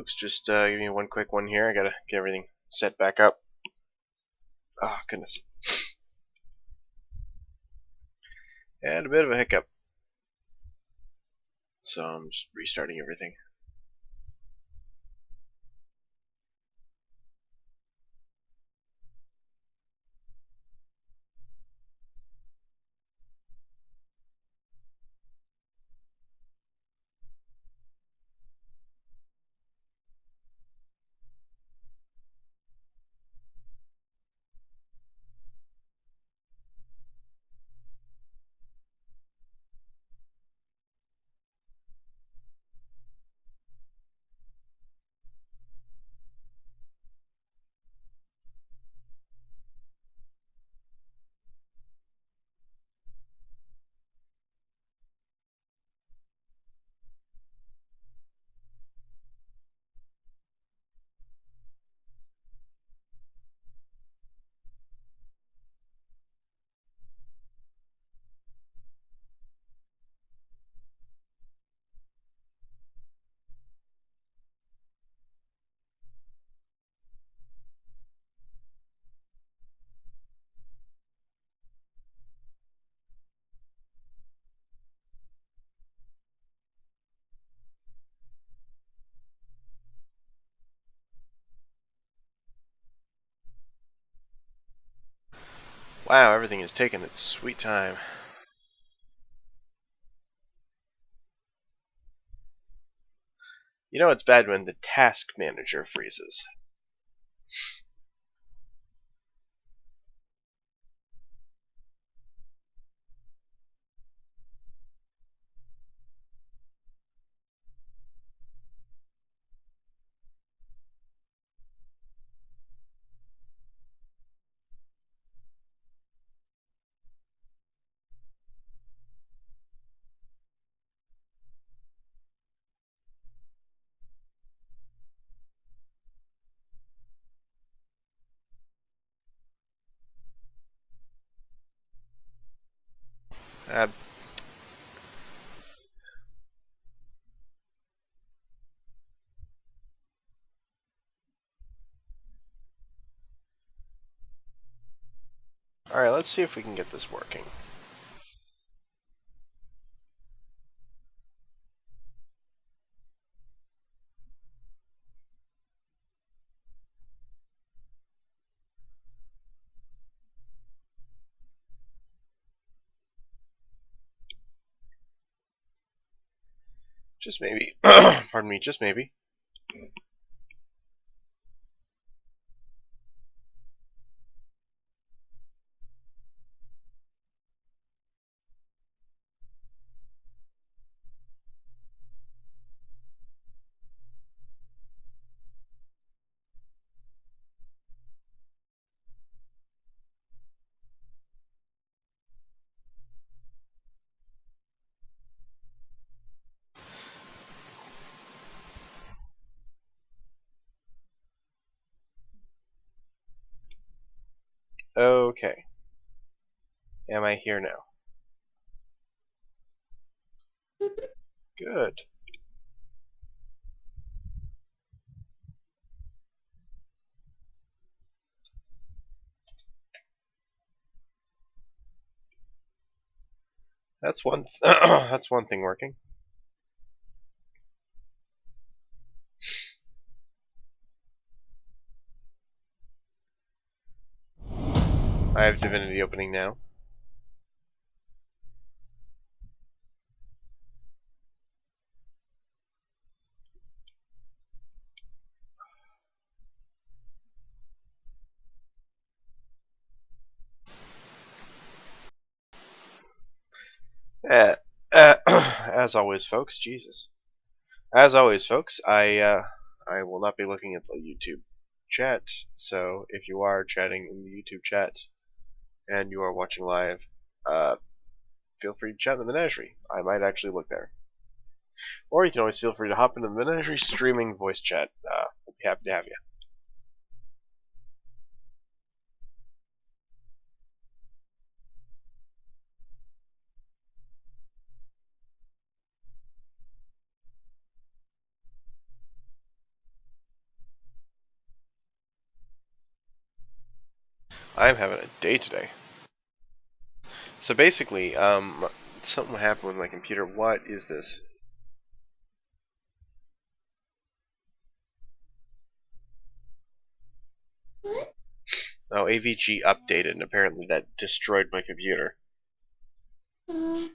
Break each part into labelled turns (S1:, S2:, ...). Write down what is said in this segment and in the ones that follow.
S1: folks. Just give me one quick one here. I gotta get everything set back up. Oh, goodness. And a bit of a hiccup. So I'm just restarting everything. Wow, everything is taking its sweet time. You know it's bad when the task manager freezes. Uh, Alright, let's see if we can get this working. Just maybe. Pardon me, just maybe. Okay. Am I here now? Good. That's one. That's one thing working. I have Divinity opening now. Uh, as always, folks. Jesus. As always, folks. I will not be looking at the YouTube chat. So if you are chatting in the YouTube chat and you are watching live, uh, feel free to chat in the Menagerie. I might actually look there. Or you can always feel free to hop into the Menagerie streaming voice chat. We'll be happy to have you. I'm having a day today. So basically, something happened with my computer. What is this?
S2: What?
S1: Oh, AVG updated, and apparently that destroyed my computer.
S2: Uh,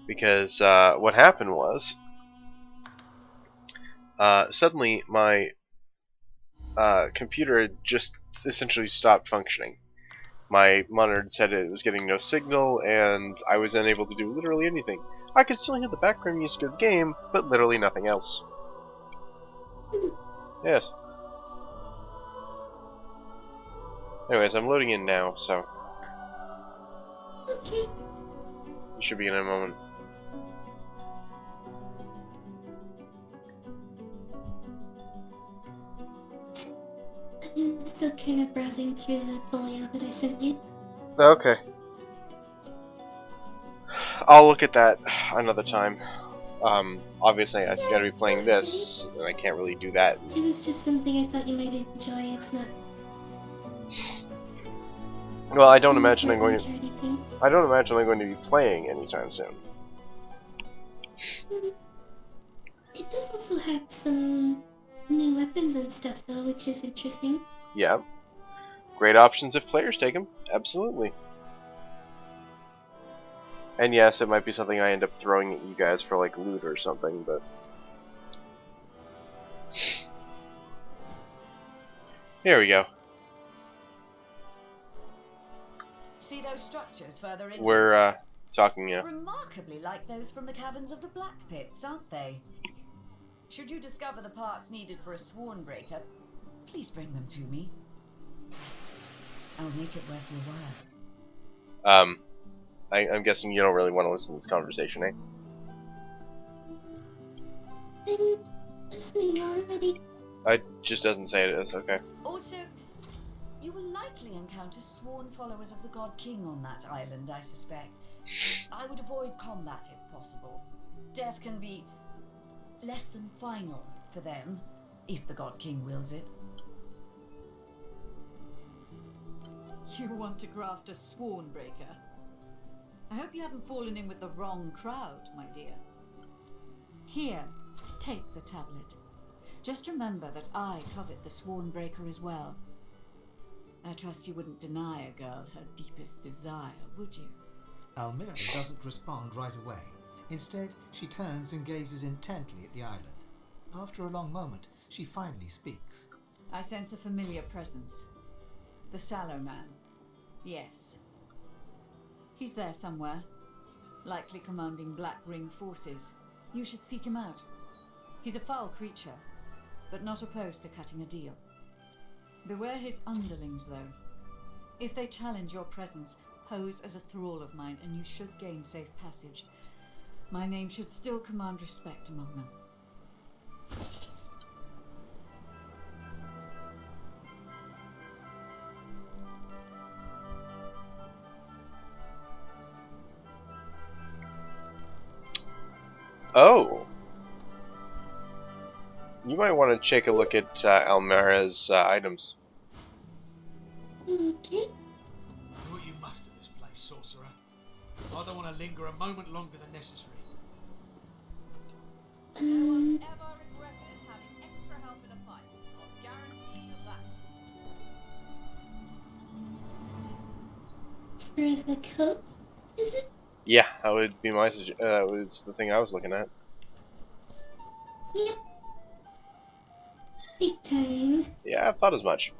S1: Because what happened was, suddenly my computer had just essentially stopped functioning. My monitor said it was getting no signal, and I was unable to do literally anything. I could still hear the background music of the game, but literally nothing else. Yes. Anyways, I'm loading in now, so
S2: okay.
S1: you should be in a moment.
S2: I'm still kind of browsing through the folio that I sent you.
S1: Okay. I'll look at that another time. Obviously I've got to be playing this, and I can't really do that.
S2: It was just something I thought you might enjoy. It's not
S1: Well, I don't imagine I'm going
S2: important
S1: to.
S2: or anything.
S1: I don't imagine I'm going to be playing anytime soon.
S2: It does also have some new weapons and stuff, though, which is interesting.
S1: Yeah. Great options if players take them. Absolutely. And yes, it might be something I end up throwing at you guys for like loot or something, but here we go.
S3: See those structures further in?
S1: We're talking now.
S3: Remarkably like those from the caverns of the Black Pits, aren't they? Should you discover the parts needed for a Swornbreaker, please bring them to me. I'll make it worth your while.
S1: I'm guessing you don't really want to listen to this conversation, eh?
S2: I'm listening already.
S1: It just doesn't say it is. Okay.
S3: Also, you will likely encounter sworn followers of the God King on that island, I suspect. I would avoid combat if possible. Death can be less than final for them, if the God King wills it. You want to craft a Swornbreaker? I hope you haven't fallen in with the wrong crowd, my dear. Here, take the tablet. Just remember that I covet the Swornbreaker as well. I trust you wouldn't deny a girl her deepest desire, would you?
S4: Almira doesn't respond right away. Instead, she turns and gazes intently at the island. After a long moment, she finally speaks.
S3: I sense a familiar presence. The Sallow Man. Yes. He's there somewhere. Likely commanding Black Ring forces. You should seek him out. He's a foul creature, but not opposed to cutting a deal. Beware his underlings, though. If they challenge your presence, pose as a thrall of mine, and you should gain safe passage. My name should still command respect among them.
S1: Oh. You might want to take a look at Almera's items.
S2: Okay.
S4: Do what you must at this place, sorcerer. I don't want to linger a moment longer than necessary.
S5: Ever regretted having extra help in a fight. I'll guarantee you that.
S2: For the coat, is it?
S1: Yeah, that would be my was the thing I was looking at.
S2: Yep. Big time.
S1: Yeah, I thought as much.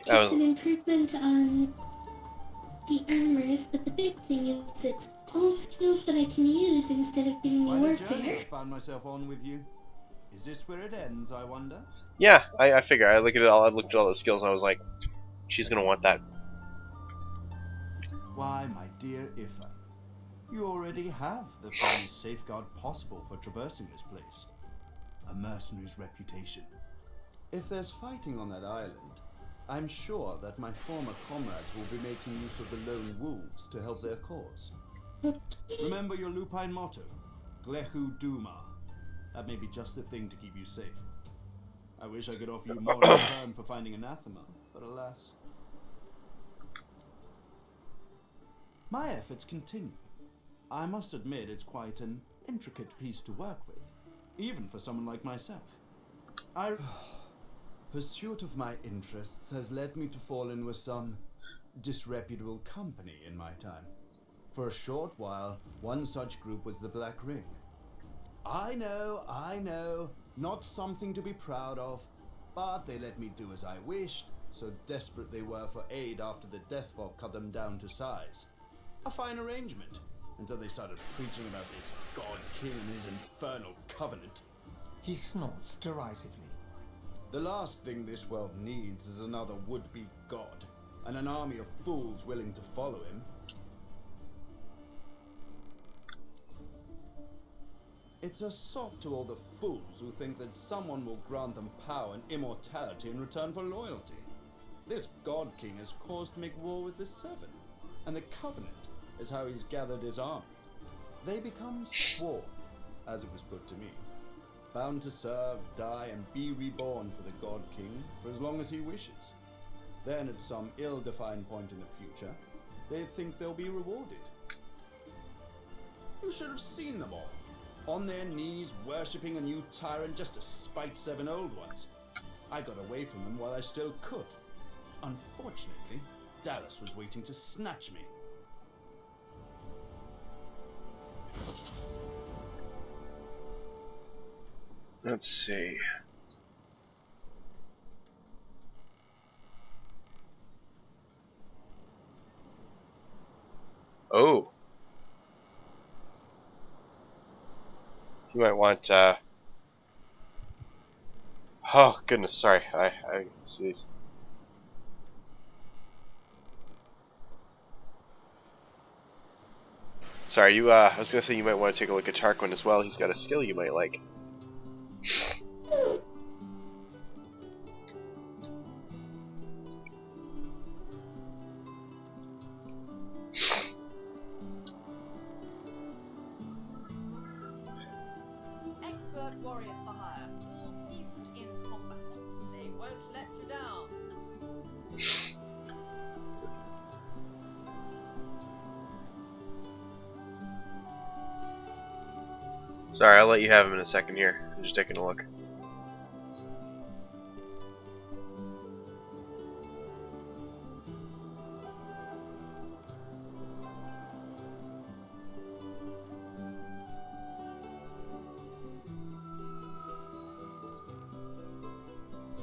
S2: It's an improvement on the armors, but the big thing is it's all skills that I can use instead of giving me
S6: Quite a journey
S2: warfare.
S6: I found myself on with you. Is this where it ends, I wonder?
S1: Yeah, I figure. I looked at all the skills, and I was like, she's gonna want that.
S6: Why, my dear Ifa, you already have the finest safeguard possible for traversing this place. A mercenary's reputation. If there's fighting on that island, I'm sure that my former comrades will be making use of the lone wolves to help their cause.
S2: Okay.
S6: Remember your lupine motto. Glehu Duma. That may be just the thing to keep you safe. I wish I could offer you more in return for finding anathema, but alas. My efforts continue. I must admit it's quite an intricate piece to work with, even for someone like myself. Pursuit of my interests has led me to fall in with some disreputable company in my time. For a short while, one such group was the Black Ring. I know, not something to be proud of, but they let me do as I wished, so desperate they were for aid after the Deathfog cut them down to size. A fine arrangement, until they started preaching about this God King and his infernal covenant.
S4: He snorts derisively.
S6: The last thing this world needs is another would-be god, and an army of fools willing to follow him. It's a sop to all the fools who think that someone will grant them power and immortality in return for loyalty. This God King has caused to make war with the Seven, and the Covenant is how he's gathered his army. They become sworn, as it was put to me, bound to serve, die, and be reborn for the God King for as long as he wishes. Then, at some ill-defined point in the future, they think they'll be rewarded. You should have seen them all, on their knees, worshipping a new tyrant just to spite 7 old ones. I got away from them while I still could. Unfortunately, Dallas was waiting to snatch me.
S1: Let's see. Oh. You might want, oh, goodness, sorry. I see these. Sorry, I was gonna say you might want to take a look at Tarquin as well. He's got a skill you might like.
S5: Expert warriors for hire, all seasoned in combat. They won't let you down.
S1: Sorry, I'll let you have him in a second here. I'm just taking a look.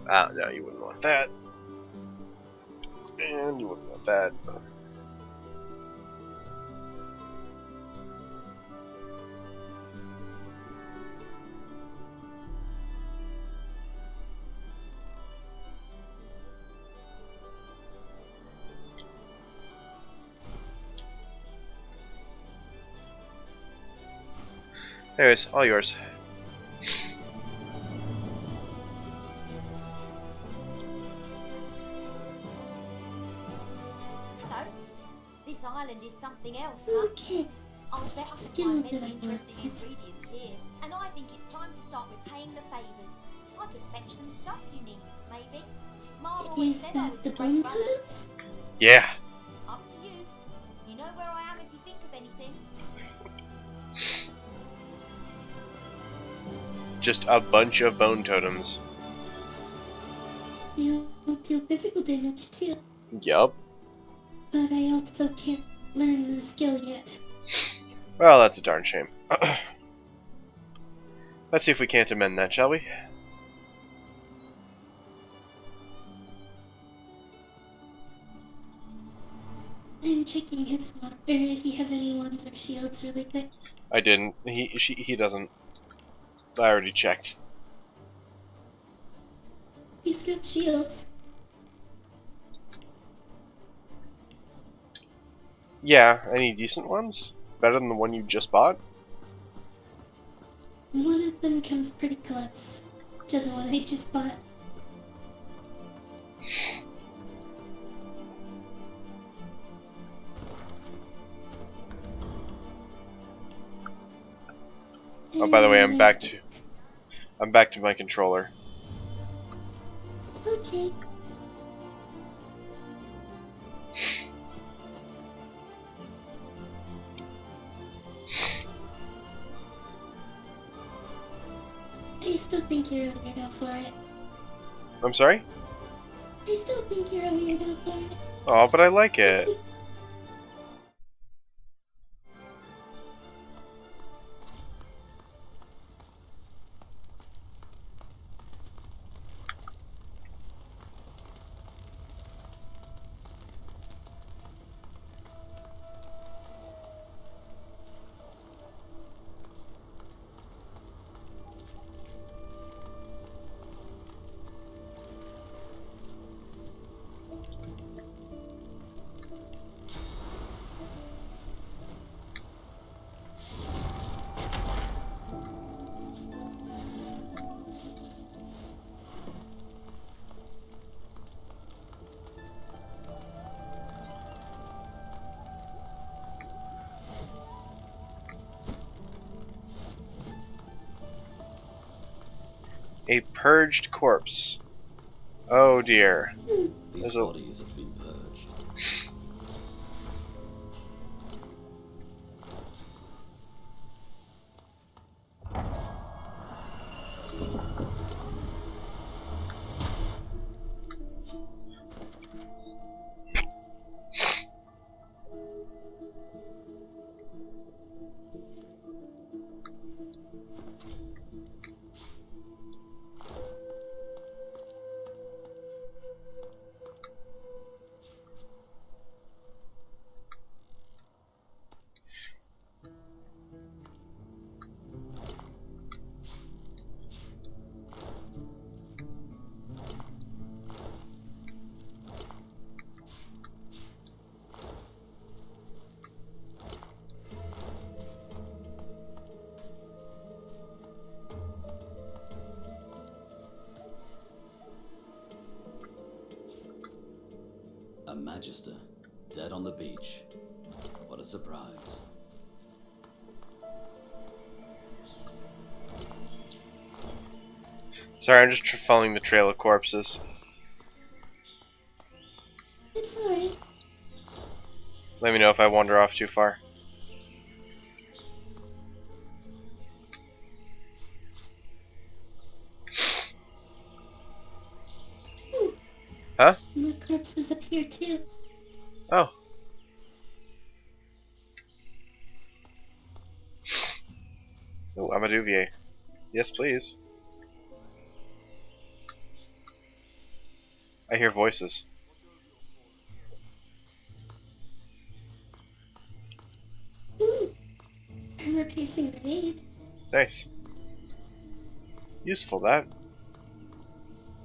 S1: Ah, no, you wouldn't want that. And you wouldn't want that. Anyways, all yours.
S7: Hello. This island is something else, huh?
S2: Okay.
S7: I'll bet I can
S2: Skill
S7: find
S2: that
S7: many
S2: I
S7: interesting
S2: want.
S7: ingredients here. And I think it's time to start repaying the favours. I could fetch some stuff you need, maybe. Mom always
S2: Is
S7: said I
S2: that
S7: was
S2: the
S7: a great
S2: bone
S7: runner.
S2: totems?
S1: Yeah.
S7: Up to you. You know where I am if you think of anything.
S1: Just a bunch of bone totems.
S2: You'll deal physical damage too,
S1: Yup.
S2: but I also can't learn the skill yet.
S1: Well, that's a darn shame. Let's see if we can't amend that, shall we?
S2: I'm checking his one, or if he has any wands or shields really quick.
S1: I didn't. He doesn't. I already checked.
S2: He's got shields.
S1: Yeah, any decent ones? Better than the one you just bought?
S2: One of them comes pretty close to the one I just bought.
S1: Oh, by the way, I'm back
S2: to.
S1: to my controller.
S2: Okay. I still think you're a weirdo for it.
S1: I'm sorry?
S2: I still think you're a weirdo for it.
S1: Oh, but I like it. A purged corpse. Oh dear.
S8: These
S1: There's a-
S8: bodies have been purged. A Magister, dead on the beach. What a surprise.
S1: Sorry, I'm just following the trail of corpses.
S2: It's alright.
S1: Let me know if I wander off too far. Huh?
S2: More corpses up here too.
S1: Oh. Oh, Amaduvier. Yes, please. I hear voices.
S2: Ooh. Armor-piercing grenade.
S1: Nice. Useful, that.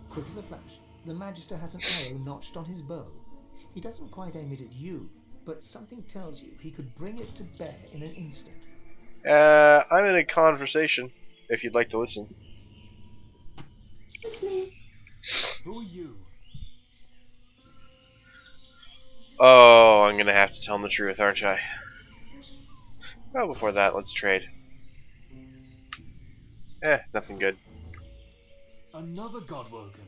S4: Quick as a flash, the Magister has an arrow notched on his bow. He doesn't quite aim it at you, but something tells you he could bring it to bear in an instant.
S1: I'm in a conversation, if you'd like to listen.
S2: Listening.
S6: Who are you?
S1: Oh, I'm gonna have to tell him the truth, aren't I? Well, before that, let's trade. Nothing good.
S9: Another Godwoken.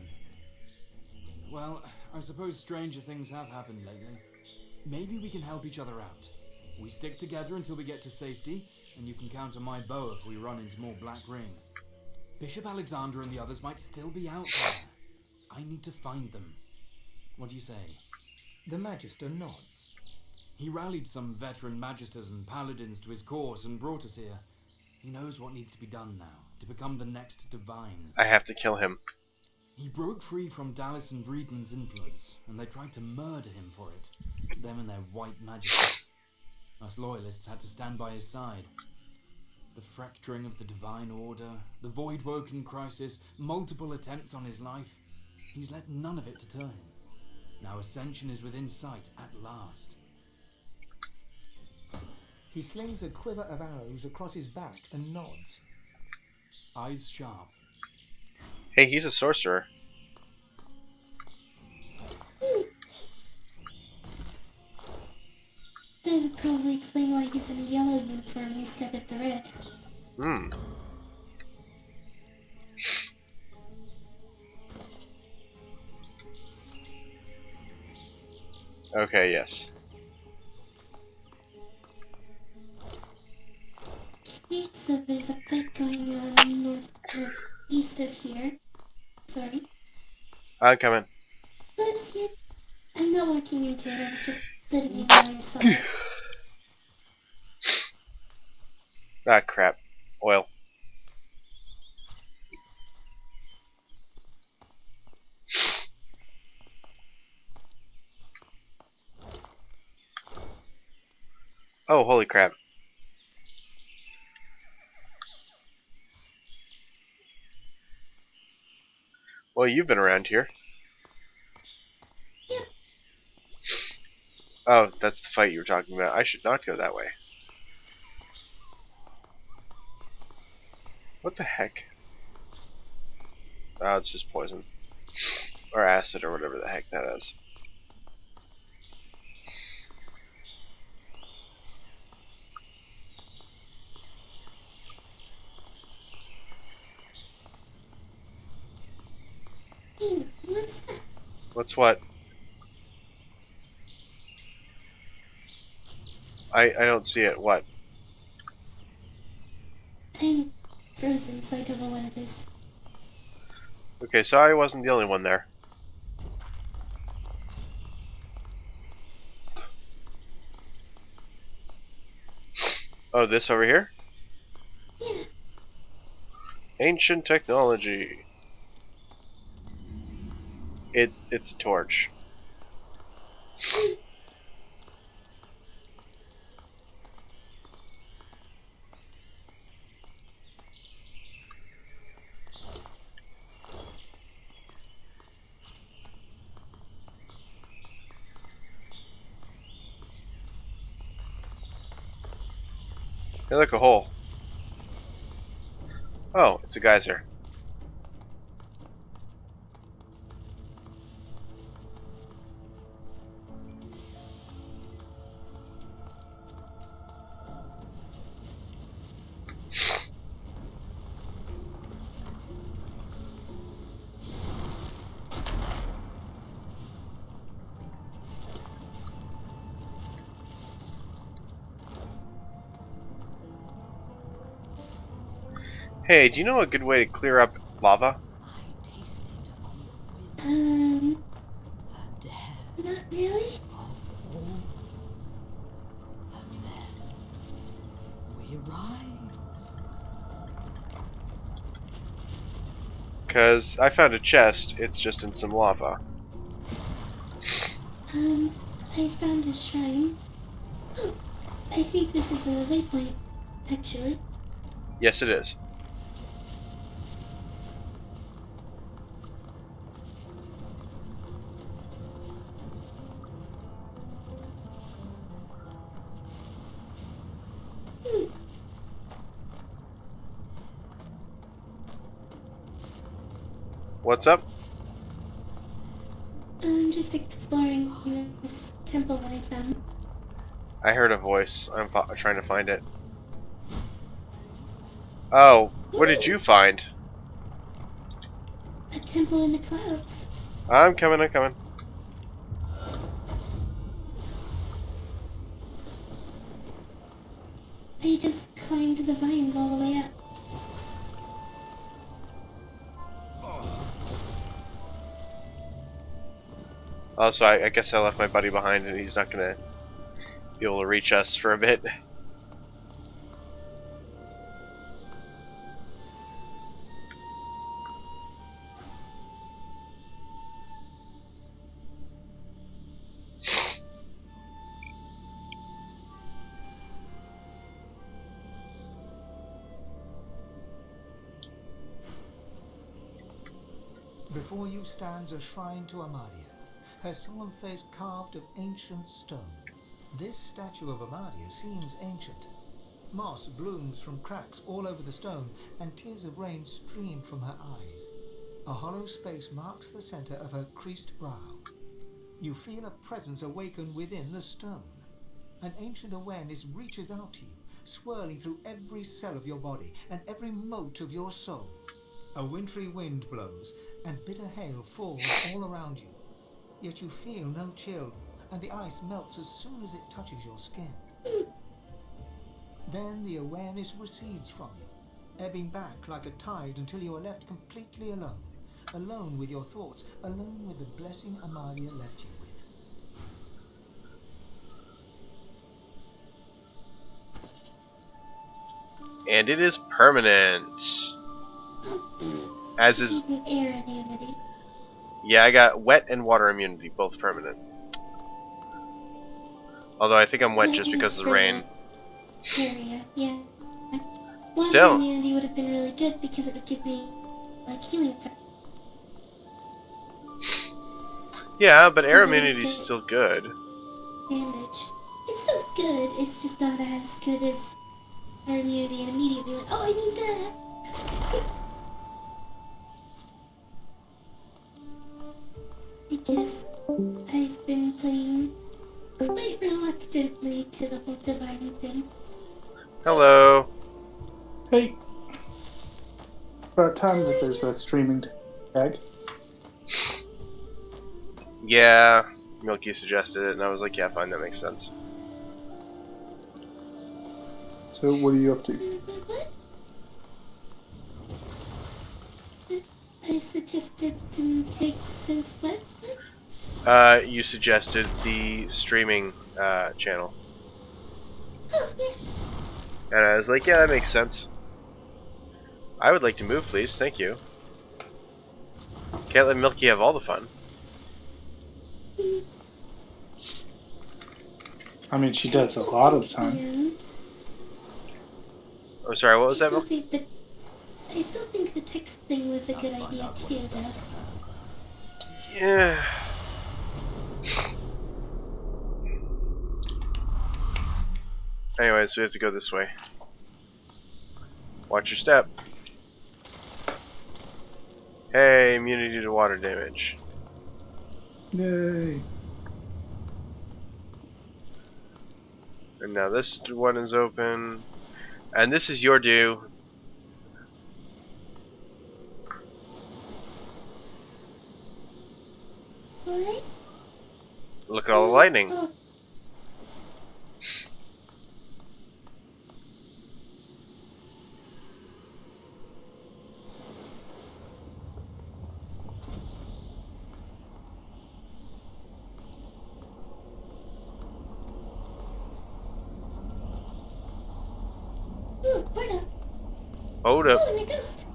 S9: Well, I suppose stranger things have happened lately. Maybe we can help each other out. We stick together until we get to safety, and you can count on my bow if we run into more Black Ring. Bishop Alexander and the others might still be out there. I need to find them. What do you say?
S4: The Magister nods.
S9: He rallied some veteran magisters and paladins to his cause and brought us here. He knows what needs to be done now, to become the next divine.
S1: I have to kill him.
S9: He broke free from Dallas and Breedman's influence, and they tried to murder him for it. Them and their white magisters. Us loyalists had to stand by his side. The fracturing of the Divine Order, the Voidwoken crisis, multiple attempts on his life. He's let none of it deter him. Now Ascension is within sight at last.
S4: He slings a quiver of arrows across his back and nods.
S9: Eyes sharp.
S1: Hey, he's a sorcerer.
S2: That would probably explain why he's in a yellow uniform instead of the red.
S1: Hmm. Okay, yes.
S2: Okay, so there's a fight going on north or east of here. Sorry.
S1: I'm coming.
S2: Bless you. I'm not walking into it, I was just letting you know I saw it.
S1: Ah, crap. Oil. Oh, holy crap. Well, you've been around here.
S2: Yeah.
S1: Oh, that's the fight you were talking about. I should not go that way. What the heck? Oh, it's just poison. Or acid, or whatever the heck that is.
S2: Hey, what's that?
S1: What's what? I don't see it. What?
S2: I'm frozen, so I don't know what it is.
S1: Okay, so I wasn't the only one there. Oh, this over here?
S2: Yeah.
S1: Ancient technology. It's a torch. Hey, look, a hole. Oh, it's a geyser. Hey, do you know a good way to clear up lava?
S3: I taste it on the wind. The death
S2: Not really?
S3: of all. And then we rise.
S1: Because I found a chest, it's just in some lava.
S2: I found a shrine. Oh, I think this is a waypoint, actually.
S1: Yes, it is. What's up?
S2: I'm just exploring this temple that I found.
S1: I heard a voice. I'm trying to find it. Oh, what did you find?
S2: A temple in the clouds.
S1: I'm coming, I'm coming.
S2: I just climbed the vines all the way up.
S1: Oh, so I guess I left my buddy behind and he's not gonna be able to reach us for a bit.
S4: Before you stands a shrine to Amadia, her solemn face carved of ancient stone. This statue of Amadia seems ancient. Moss blooms from cracks all over the stone, and tears of rain stream from her eyes. A hollow space marks the center of her creased brow. You feel a presence awaken within the stone. An ancient awareness reaches out to you, swirling through every cell of your body and every mote of your soul. A wintry wind blows, and bitter hail falls all around you. Yet you feel no chill, and the ice melts as soon as it touches your skin. Then the awareness recedes from you, ebbing back like a tide until you are left completely alone. Alone with your thoughts, alone with the blessing Amalia left you with.
S1: And it is permanent. As is...
S2: Air immunity.
S1: Yeah, I got wet and water immunity, both permanent. Although I think I'm wet just because of the rain.
S2: Area, yeah. Water
S1: Still.
S2: immunity would have been really good because it would give me, like, healing effect.
S1: Yeah, but air immunity is still good.
S2: Damage. It's still good, it's just not as good as air immunity and immediately went, oh, I need that! Because I've been playing quite reluctantly to the whole divine thing.
S1: Hello.
S10: Hey. About time that there's a streaming tag.
S1: Yeah, Milky suggested it, and I was like, yeah, fine, that makes sense.
S10: So what are you up to?
S2: What? I suggested didn't make sense, what?
S1: You suggested the streaming channel.
S2: Oh, yeah.
S1: And I was like, yeah, that makes sense. I would like to move, please, thank you. Can't let Milky have all the fun.
S10: I mean, she does a lot of the time.
S1: I'm sorry, what was that,
S2: I
S1: Milky?
S2: still think the text thing was a good idea too, though.
S1: Yeah. Anyways, we have to go this way. Watch your step. Hey, immunity to water damage.
S10: Yay.
S1: And now this one is open. And this is your due.
S2: Alright.
S1: Look at all the lightning.
S2: Oh. Ooh, Porta.
S1: Hold up.
S2: Oh, and a ghost.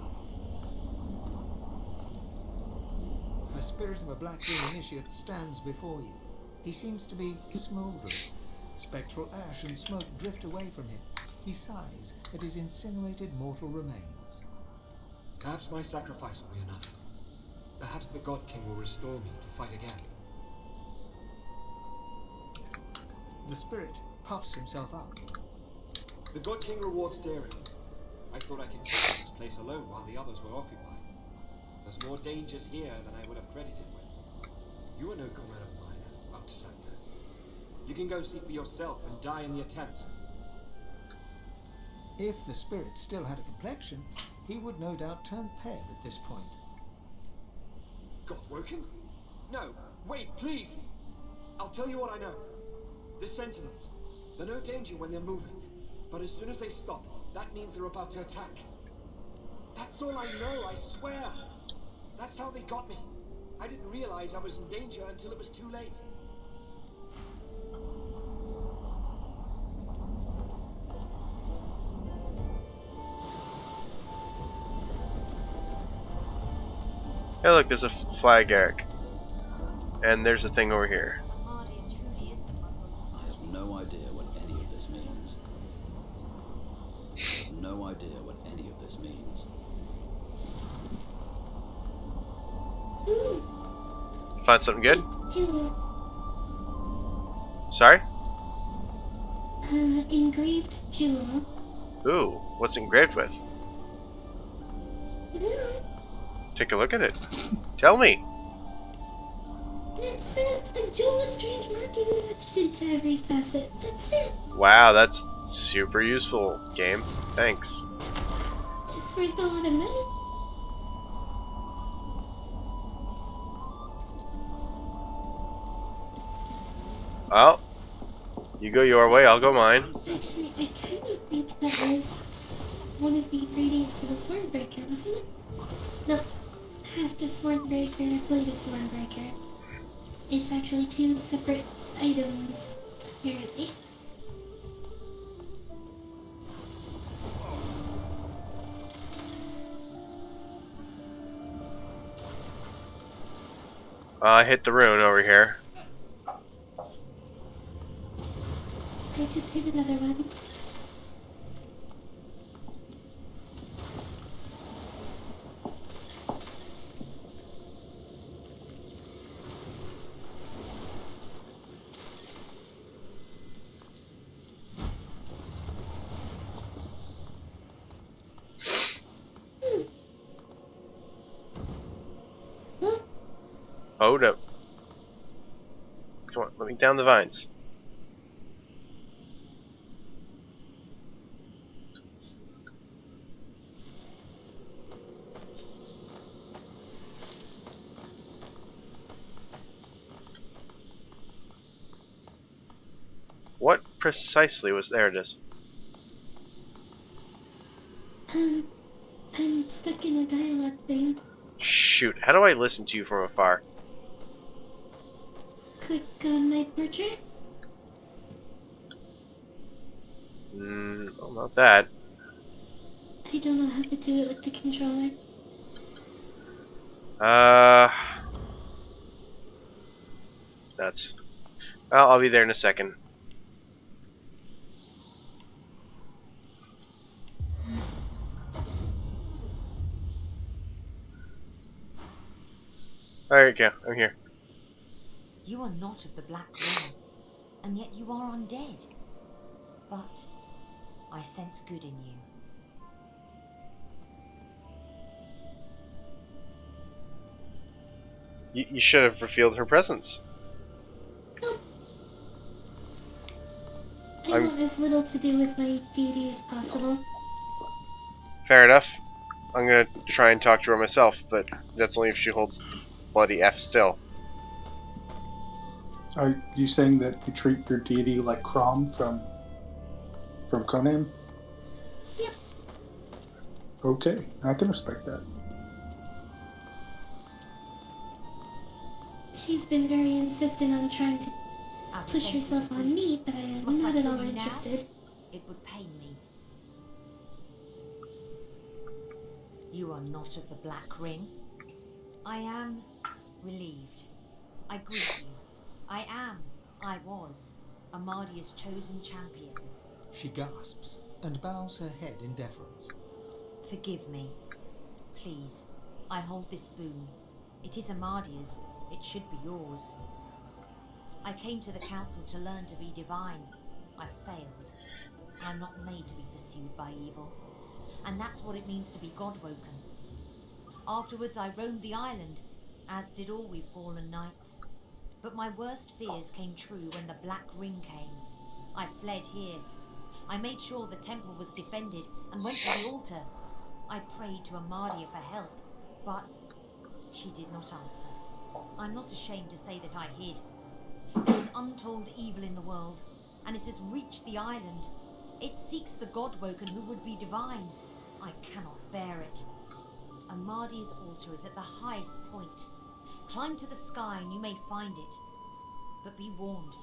S4: The spirit of a Black Ring initiate stands before you. He seems to be smouldering. Spectral ash and smoke drift away from him. He sighs at his incinerated mortal remains.
S11: Perhaps my sacrifice will be enough. Perhaps the God King will restore me to fight again.
S4: The spirit puffs himself up.
S11: The God King rewards daring. I thought I could keep this place alone while the others were occupied. There's more dangers here than I would have credited with. You are no comrade of mine, outsider. You can go see for yourself and die in the attempt.
S4: If the spirit still had a complexion, he would no doubt turn pale at this point.
S11: God woken? No, wait, please! I'll tell you what I know. The sentinels. They're no danger when they're moving. But as soon as they stop, that means they're about to attack. That's all I know, I swear. That's how they got me. I didn't realize I was in danger until it was too late.
S1: Hey, look, there's a flag, Eric. And there's a thing over here.
S8: I have no idea what any of this means. I have no idea what any of this means.
S1: Find something good?
S2: Jewel.
S1: Sorry?
S2: Engraved jewel.
S1: Ooh, what's engraved with?
S2: No,
S1: Take a look at it. Tell me.
S2: it says the jewel with strange markings etched into every facet. That's it.
S1: Wow, that's super useful, game. Thanks.
S2: It's worth a lot of money.
S1: Well, you go your way, I'll go mine.
S2: Actually, I kind of think that was one of the ingredients for the Swordbreaker, wasn't it? No, half to Swordbreaker, plate of Swordbreaker. It's actually two separate items, apparently.
S1: I hit the rune over here.
S2: I just hit another one.
S1: Hold up. Come on, let me down the vines. What precisely was there? It is.
S2: I'm stuck in a dialogue thing.
S1: Shoot, how do I listen to you from afar?
S2: Click on my portrait.
S1: Well, not that.
S2: I don't know how to do it with the controller.
S1: That's. Well, I'll be there in a second. There you go, I'm here.
S7: You are not of the Black Ring, and yet you are undead. But I sense good in you.
S1: You should have revealed her presence.
S2: I want as little to do with my deity as possible.
S1: Fair enough. I'm gonna try and talk to her myself, but that's only if she holds the bloody F still.
S10: Are you saying that you treat your deity like Crom from Conan?
S2: Yep.
S10: Okay, I can respect that.
S2: She's been very insistent on trying to push herself on me, but I am not at all interested.
S7: It would pain me. You are not of the Black Ring. I am relieved. I greet you. I was, Amadia's chosen champion.
S4: She gasps and bows her head in deference.
S7: Forgive me. Please, I hold this boon. It is Amadia's. It should be yours. I came to the council to learn to be divine. I failed. I'm not made to be pursued by evil. And that's what it means to be God-woken. Afterwards I roamed the island, as did all we fallen knights. But my worst fears came true when the Black Ring came. I fled here. I made sure the temple was defended and went to the altar. I prayed to Amadia for help, but she did not answer. I'm not ashamed to say that I hid. There is untold evil in the world, and it has reached the island. It seeks the God-woken who would be divine. I cannot bear it. Amadia's altar is at the highest point. Climb to the sky and you may find it. But be warned,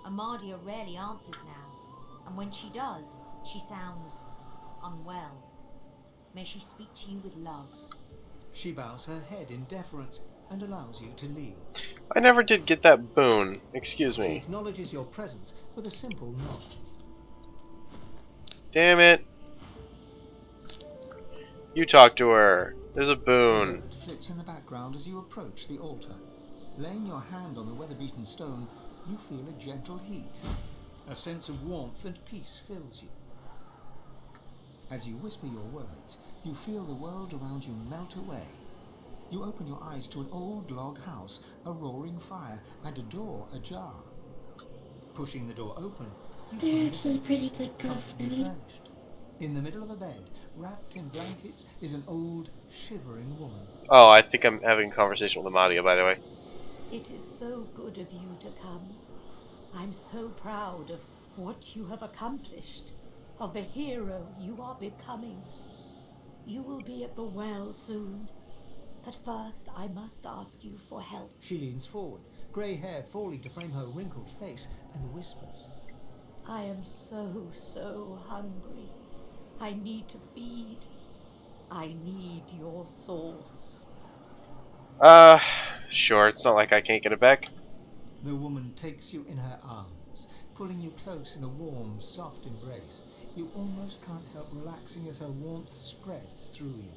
S7: Amadia rarely answers now, and when she does, she sounds unwell. May she speak to you with love.
S4: She bows her head in deference and allows you to leave.
S1: I never did get that boon. Excuse
S4: She
S1: me.
S4: acknowledges your presence with a simple nod.
S1: Damn it. You talk to her. There's a boon.
S4: A bird flits in the background as you approach the altar. Laying your hand on the weather-beaten stone, you feel a gentle heat. A sense of warmth and peace fills you. As you whisper your words, you feel the world around you melt away. You open your eyes to an old log house, a roaring fire, and a door ajar. Pushing the door open, you
S2: They're
S4: find
S2: actually
S4: it
S2: pretty good ghosts for
S4: comfortably
S2: me.
S4: furnished. In the middle of a bed, wrapped in blankets, is an old, shivering woman.
S1: Oh, I think I'm having a conversation with Amadia, by the way.
S7: It is so good of you to come. I'm so proud of what you have accomplished, of the hero you are becoming. You will be at the well soon. But first, I must ask you for help.
S4: She leans forward, grey hair falling to frame her wrinkled face, and whispers.
S7: I am so hungry. I need to feed. I need your sauce.
S1: Sure, it's not like I can't get it back.
S4: The woman takes you in her arms, pulling you close in a warm, soft embrace. You almost can't help relaxing as her warmth spreads through you.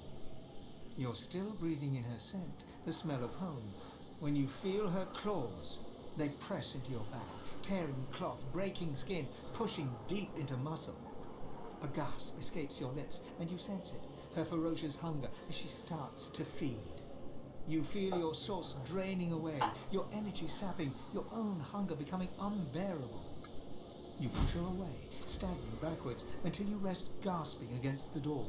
S4: You're still breathing in her scent, the smell of home, when you feel her claws. They press into your back, tearing cloth, breaking skin, pushing deep into muscle. A gasp escapes your lips, and you sense it, her ferocious hunger as she starts to feed. You feel your source draining away, your energy sapping, your own hunger becoming unbearable. You push her away, staggering backwards, until you rest gasping against the door.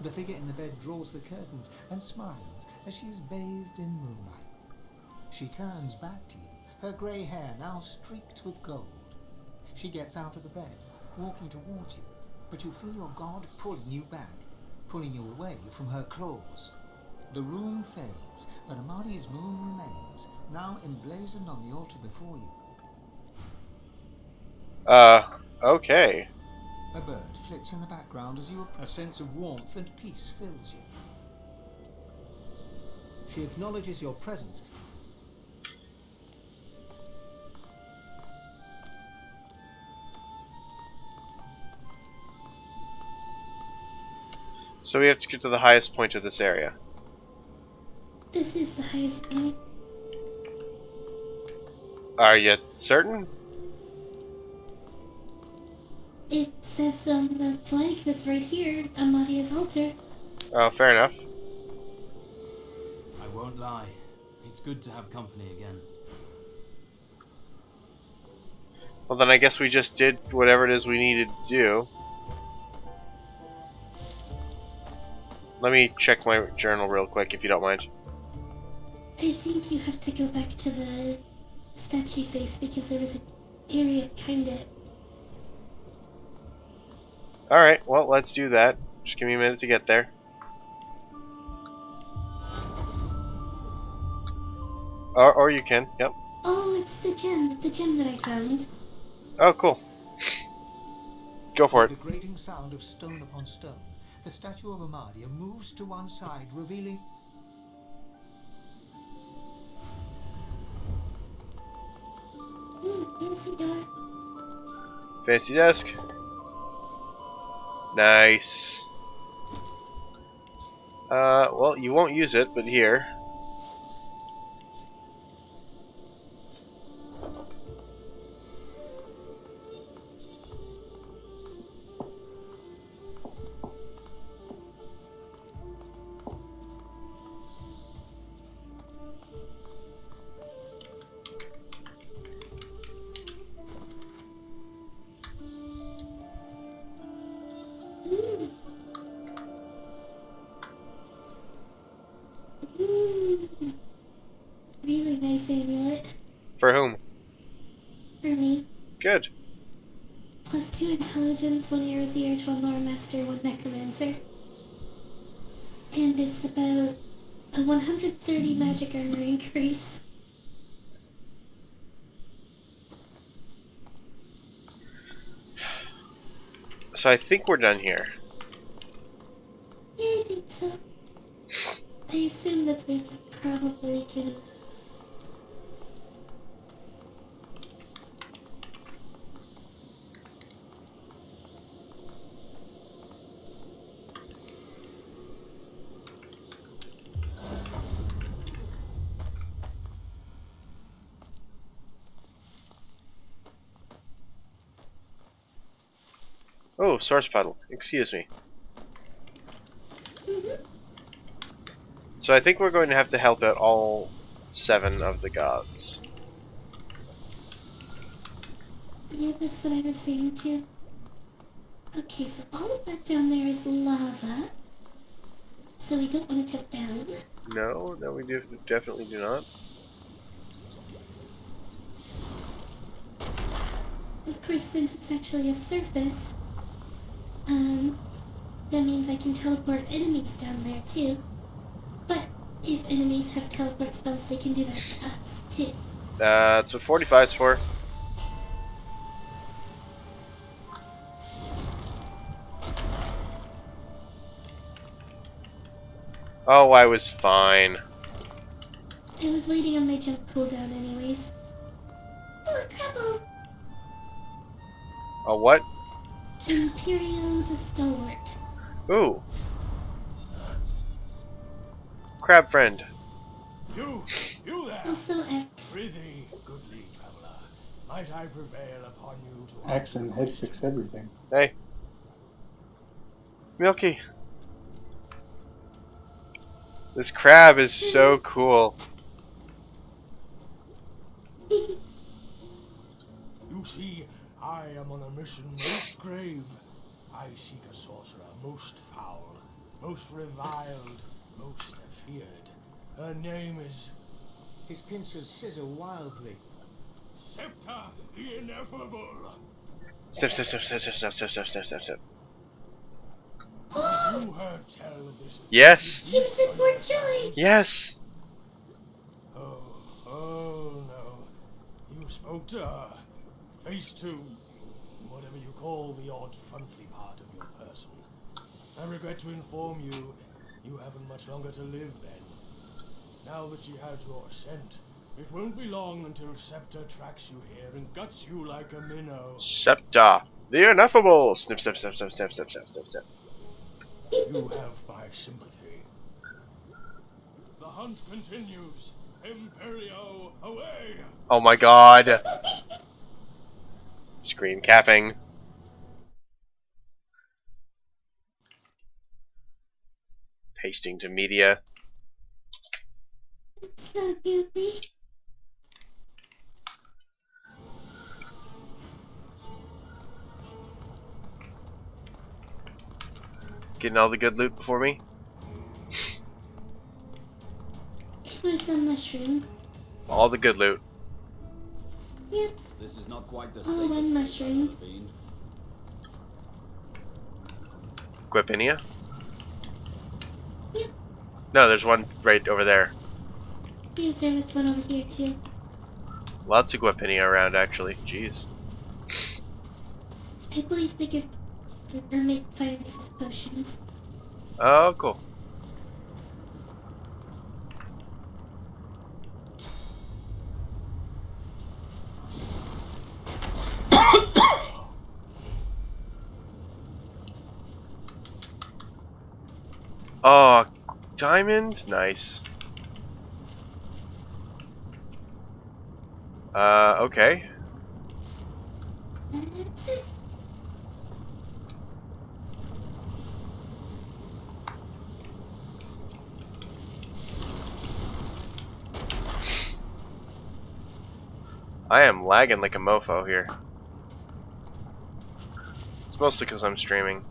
S4: The figure in the bed draws the curtains and smiles as she is bathed in moonlight. She turns back to you, her grey hair now streaked with gold. She gets out of the bed, walking towards you, but you feel your guard pulling you back, pulling you away from her claws. The room fades, but Amadia's moon remains, now emblazoned on the altar before you.
S1: Okay.
S4: A bird flits in the background as you a sense of warmth and peace fills you. She acknowledges your presence.
S1: So we have to get to the highest point of this area.
S2: This is the highest point.
S1: Are you certain?
S2: It says on the flag that's right here, Amadia's altar.
S1: Oh, fair enough.
S9: I won't lie. It's good to have company again.
S1: Well, then I guess we just did whatever it is we needed to do. Let me check my journal real quick, if you don't mind.
S2: I think you have to go back to the statue face because there was an area kinda.
S1: Alright, well, let's do that. Just give me a minute to get there. Or you can, yep.
S2: Oh, it's the gem that I found.
S1: Oh, cool. Go for it.
S4: With the grating sound of stone upon stone, the statue of Amadia moves to one side, revealing...
S2: Fancy door.
S1: Fancy desk. Nice. Well, you won't use it, but here.
S2: Really nice amulet.
S1: For whom?
S2: For me.
S1: Good.
S2: +2 intelligence, 1 Aerotheer, 1 lore master, 1 necromancer. And it's about a 130 magic armor increase.
S1: So I think we're done here.
S2: Yeah, I think so. I assume that there's probably gonna...
S1: Oh, source puddle. Excuse me. So I think we're going to have to help out all 7 of the gods.
S2: Yeah, that's what I was saying too. Okay, so all of that down there is lava. So we don't want to jump down.
S1: No, we definitely do not.
S2: Of course, since it's actually a surface, that means I can teleport enemies down there too. But if enemies have teleport spells, they can do that to us too.
S1: That's what 45 is for. Oh, I was fine.
S2: I was waiting on my jump cooldown anyways. Oh, Crabble!
S1: A what?
S2: Imperial the Stalwart.
S1: Ooh. Crab friend.
S12: You there!
S2: Also X.
S12: Prithee, goodly traveller, might I prevail upon you to
S10: Axe and head fix everything.
S1: Hey. Milky. This crab is so cool.
S12: You see, I am on a mission most grave. I seek a sorcerer most foul, most reviled, most feared. Her name is...
S4: His pincers sizzle wildly.
S12: Septa the Ineffable.
S1: Step, step, step, step, step, step, step, step, step, step, step.
S12: You heard tell of this?
S1: Yes.
S2: She was in for joy.
S1: Yes.
S12: Oh no. You spoke to her. Face to whatever you call the odd frontly part of your person. I regret to inform you, you haven't much longer to live then. Now that she has your scent, it won't be long until Septa tracks you here and guts you like a minnow.
S1: Septa, the Ineffable. Snip, snip, snip, snip, snip, snip, snip, snip, snip.
S12: You have my sympathy. The hunt continues. Imperio, away!
S1: Oh my god. Screen capping. Pasting to media.
S2: So goofy.
S1: Getting all the good loot before me.
S2: It was a mushroom.
S1: All the good loot.
S2: Yep.
S8: This is not quite the
S2: All
S8: safest
S2: one
S8: place
S2: mushroom.
S8: I've ever been.
S1: Guipinia?
S2: Yep.
S1: No, there's one right over there.
S2: Yeah, there was one over here too.
S1: Lots of Guipinia around, actually. Jeez.
S2: I believe they give or make fire resist potions.
S1: Oh, cool. Oh, diamond? Nice. Okay.
S2: That's it.
S1: I am lagging like a mofo here. It's mostly because I'm streaming.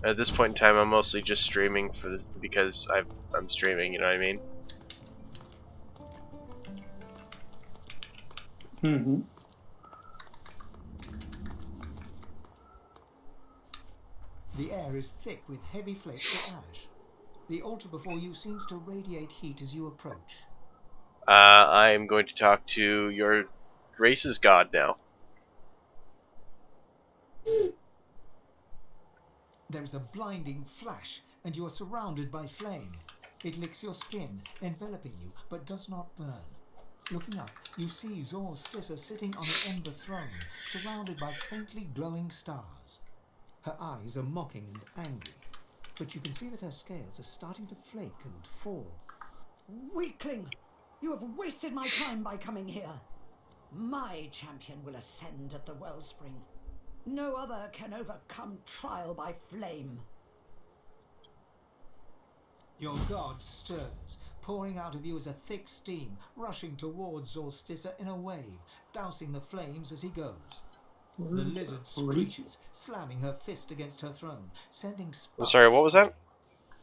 S1: At this point in time, I'm mostly just streaming for this because I'm streaming. You know what I mean?
S10: Mm-hmm.
S4: The air is thick with heavy flakes of ash. The altar before you seems to radiate heat as you approach.
S1: I'm going to talk to your race's god now.
S4: There is a blinding flash, and you are surrounded by flame. It licks your skin, enveloping you, but does not burn. Looking up, you see Zor Stissa sitting on an ember throne, surrounded by faintly glowing stars. Her eyes are mocking and angry, but you can see that her scales are starting to flake and fall.
S13: Weakling! You have wasted my time by coming here. My champion will ascend at the wellspring. No other can overcome trial by flame.
S4: Your god stirs, pouring out of you as a thick steam, rushing towards Solsticer in a wave, dousing the flames as he goes. The lizard screeches, slamming her fist against her throne, sending sparks.
S1: I'm sorry, what was that?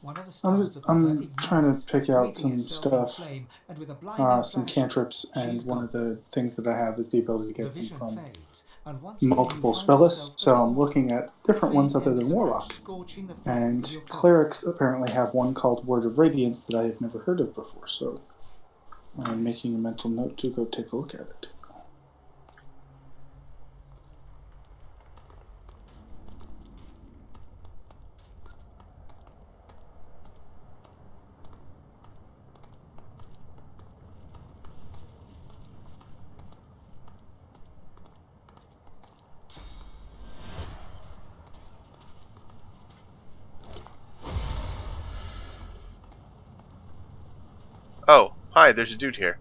S4: One of the stars above her
S10: I'm trying to
S4: ignites,
S10: pick out
S4: wreathing
S10: some
S4: itself in
S10: stuff,
S4: flame, and with a blinding
S10: some
S4: flash,
S10: cantrips, and
S4: she's
S10: one
S4: gone.
S10: of the things that I have is the ability to
S4: The
S10: get them
S4: vision
S10: from
S4: fades, and once again
S10: multiple
S4: you find
S10: spell lists,
S4: yourself
S10: so I'm
S4: alone.
S10: looking at different ones
S4: Fate
S10: other than
S4: enters a match,
S10: Warlock.
S4: scorching the fabric
S10: And
S4: of your cloak.
S10: clerics apparently have one called Word of Radiance that I have never heard of before, so I'm making a mental note to go take a look at it.
S1: Oh, hi, there's a dude here.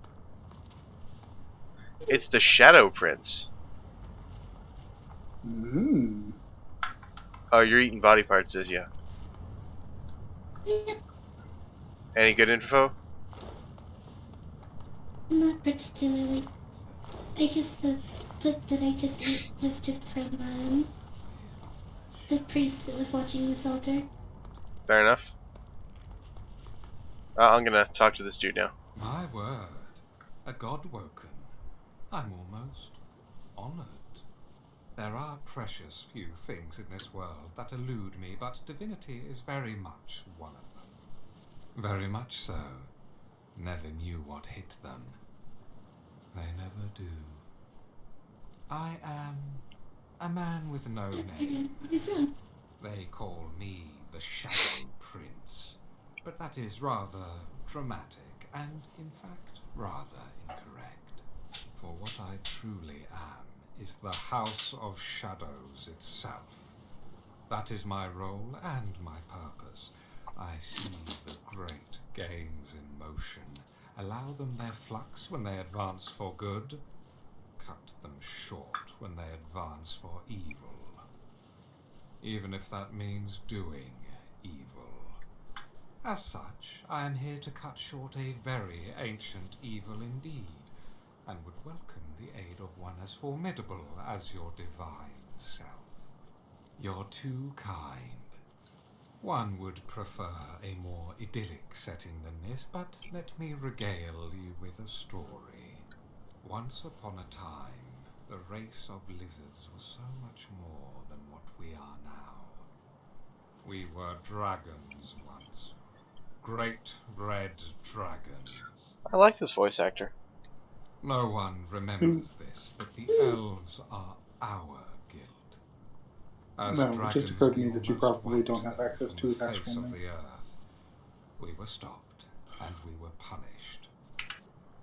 S1: It's the Shadow Prince.
S10: Mm.
S1: Oh, you're eating body parts, is ya?
S2: Yeah,
S1: Any good info?
S2: not particularly. I guess the clip that I just ate was just from, the priest that was watching this altar.
S1: Fair enough. I'm gonna talk to this dude now.
S14: My word. A god woken. I'm almost honored. There are precious few things in this world that elude me, but divinity is very much one of them. Very much so. Never knew what hit them. They never do. I am a man with no name.
S2: What is wrong?
S14: They call me the Shadow Prince, but that is rather dramatic and, in fact, rather incorrect. For what I truly am is the House of Shadows itself. That is my role and my purpose. I see the great games in motion, allow them their flux when they advance for good, cut them short when they advance for evil. Even if that means doing evil. As such, I am here to cut short a very ancient evil indeed, and would welcome the aid of one as formidable as your divine self. You're too kind. One would prefer a more idyllic setting than this, but let me regale you with a story. Once upon a time, the race of lizards was so much more than what we are now. We were dragons once. Great red dragons.
S1: I like this voice actor.
S14: No one remembers this, but the elves are our guild. As
S10: No, it
S14: dragons,
S10: just occurred to me
S14: we
S10: that you
S14: almost
S10: probably
S14: wiped
S10: don't have
S14: them
S10: access
S14: from
S10: to his
S14: the face
S10: actual
S14: of
S10: name.
S14: the earth. We were stopped, and we were punished.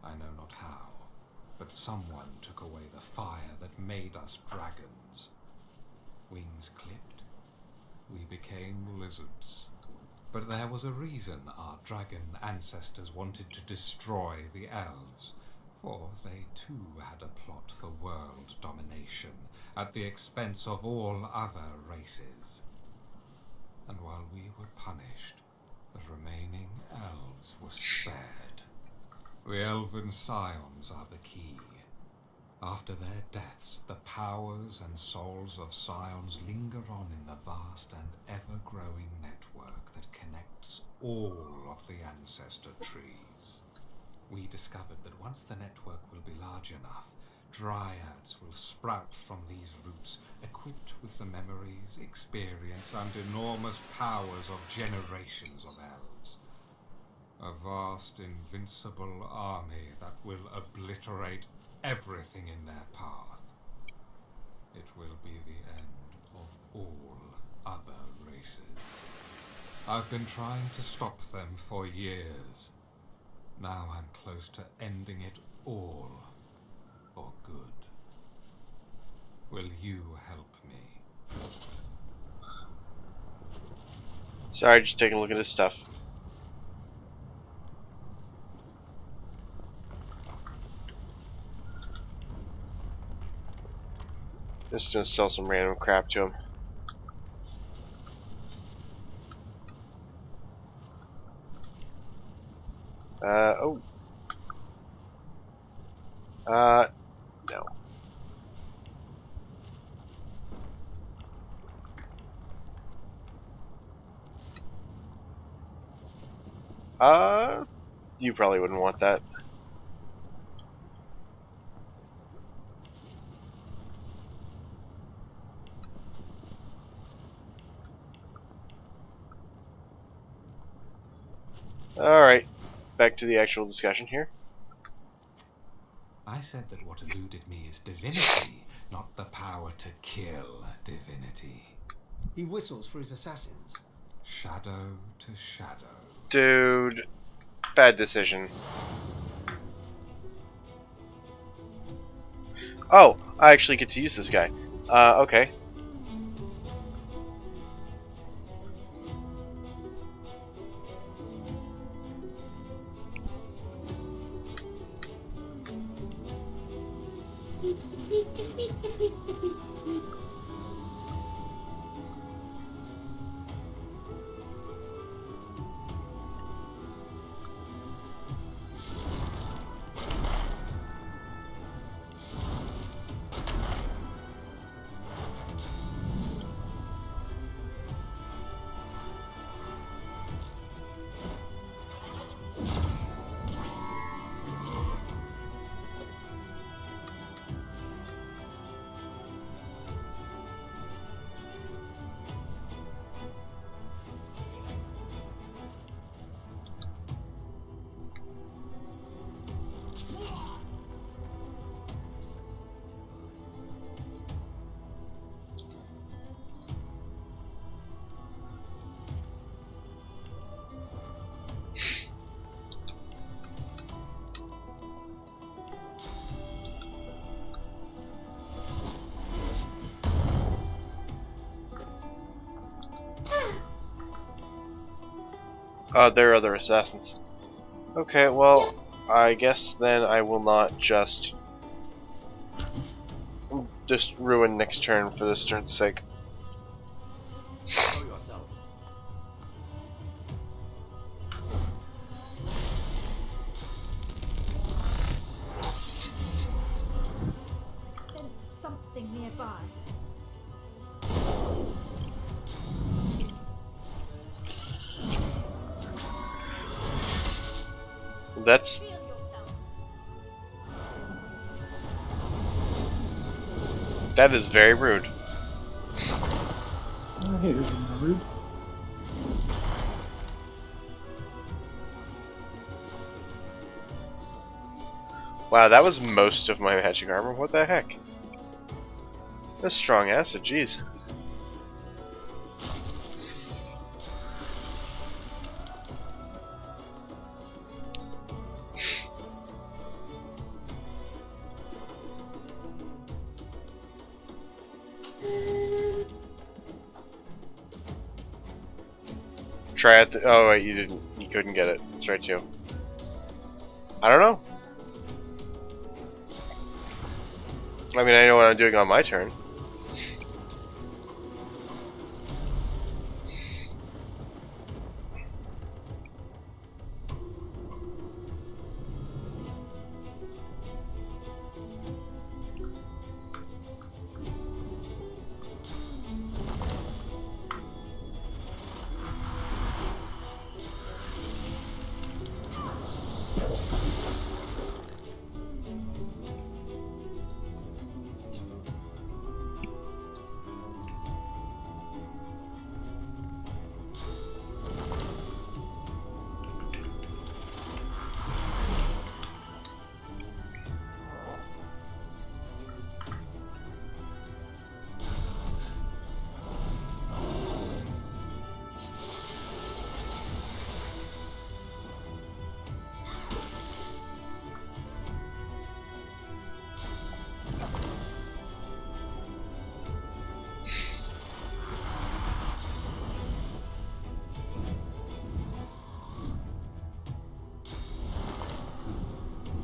S14: I know not how, but someone took away the fire that made us dragons. Wings clipped, we became lizards. But there was a reason our dragon ancestors wanted to destroy the elves, for they too had a plot for world domination at the expense of all other races. And while we were punished, the remaining elves were spared. The elven scions are the key. After their deaths, the powers and souls of scions linger on in the vast and ever-growing network that connects all of the ancestor trees. We discovered that once the network will be large enough, dryads will sprout from these roots, equipped with the memories, experience, and enormous powers of generations of elves. A vast, invincible army that will obliterate everything in their path. It will be the end of all other races. I've been trying to stop them for years. Now I'm close to ending it all for good. Will you help me?
S1: Sorry, just taking a look at his stuff. Just gonna sell some random crap to him. Oh. No. You probably wouldn't want that. Alright, back to the actual discussion here.
S14: I said that what eluded me is divinity, not the power to kill divinity.
S4: He whistles for his assassins.
S14: Shadow to shadow.
S1: Dude, bad decision. Oh, I actually get to use this guy. Okay. There are other assassins. Okay, well, I guess then I will not just ruin next turn for this turn's sake.
S6: Show yourself.
S5: Sense something nearby.
S1: That's... That is very rude.
S10: I hate it when they're rude.
S1: Wow, that was most of my magic armor. What the heck? That's strong acid, jeez. Try it. Oh wait, you didn't. You couldn't get it. That's right too. I don't know. I mean, I know what I'm doing on my turn.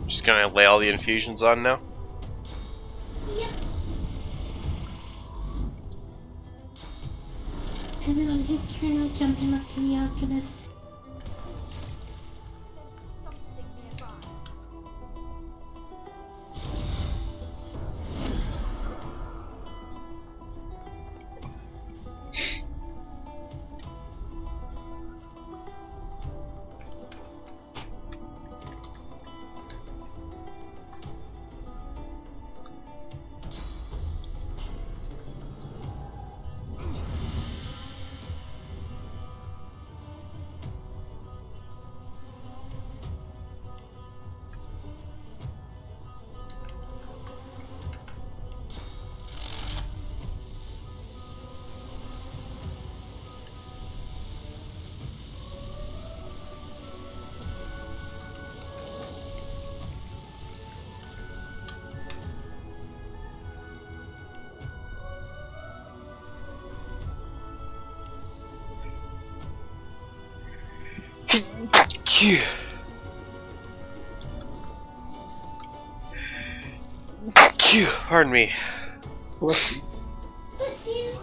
S1: Just gonna lay all the infusions on now.
S2: Yep. his turn, I'll jump him up to the alchemist.
S1: Pardon me.
S10: Bless you.
S2: Bless you.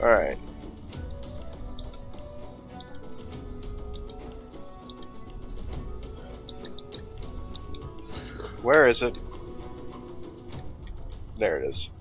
S1: Alright. Where is it? There it is.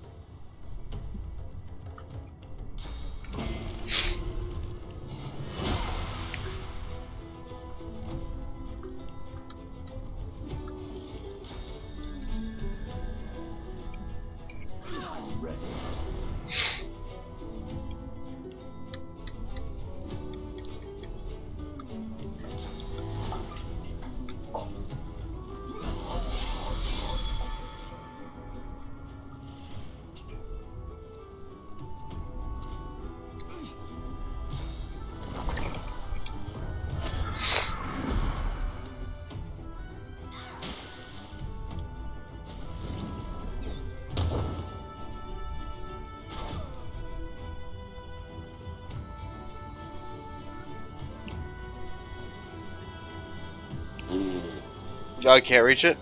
S1: I can't reach it?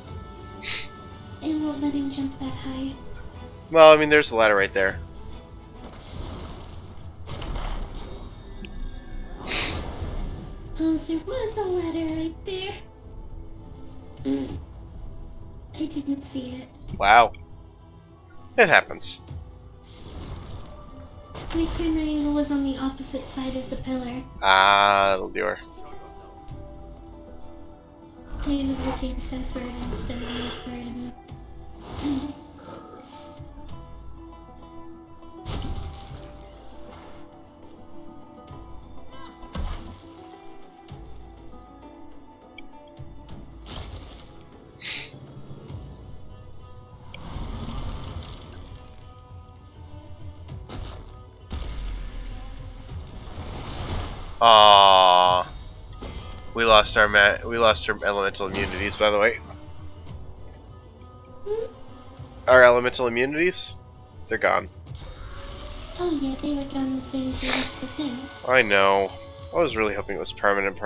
S2: It won't let him jump that high.
S1: Well, I mean, there's the ladder right there.
S2: Oh, there was a ladder right there. I didn't see it.
S1: Wow. It happens.
S2: My camera angle was on the opposite side of the pillar.
S1: Ah, that'll do her.
S2: I was looking southward instead of northward. And
S1: Aww. We lost our elemental immunities, by the way. Our elemental immunities? They're gone.
S2: oh yeah, they were gone as soon as we left the thing.
S1: I know. I was really hoping it was permanent.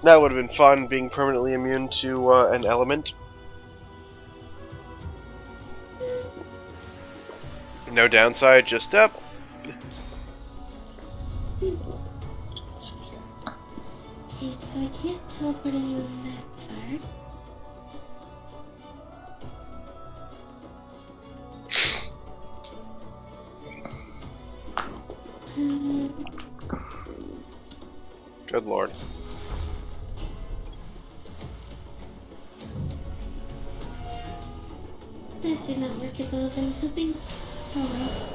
S1: That would have been fun, being permanently immune to an element. No downside, just up.
S2: Okay, so I can't teleport anyone that far.
S1: Good lord.
S2: That did not work as well as I was hoping. Oh well.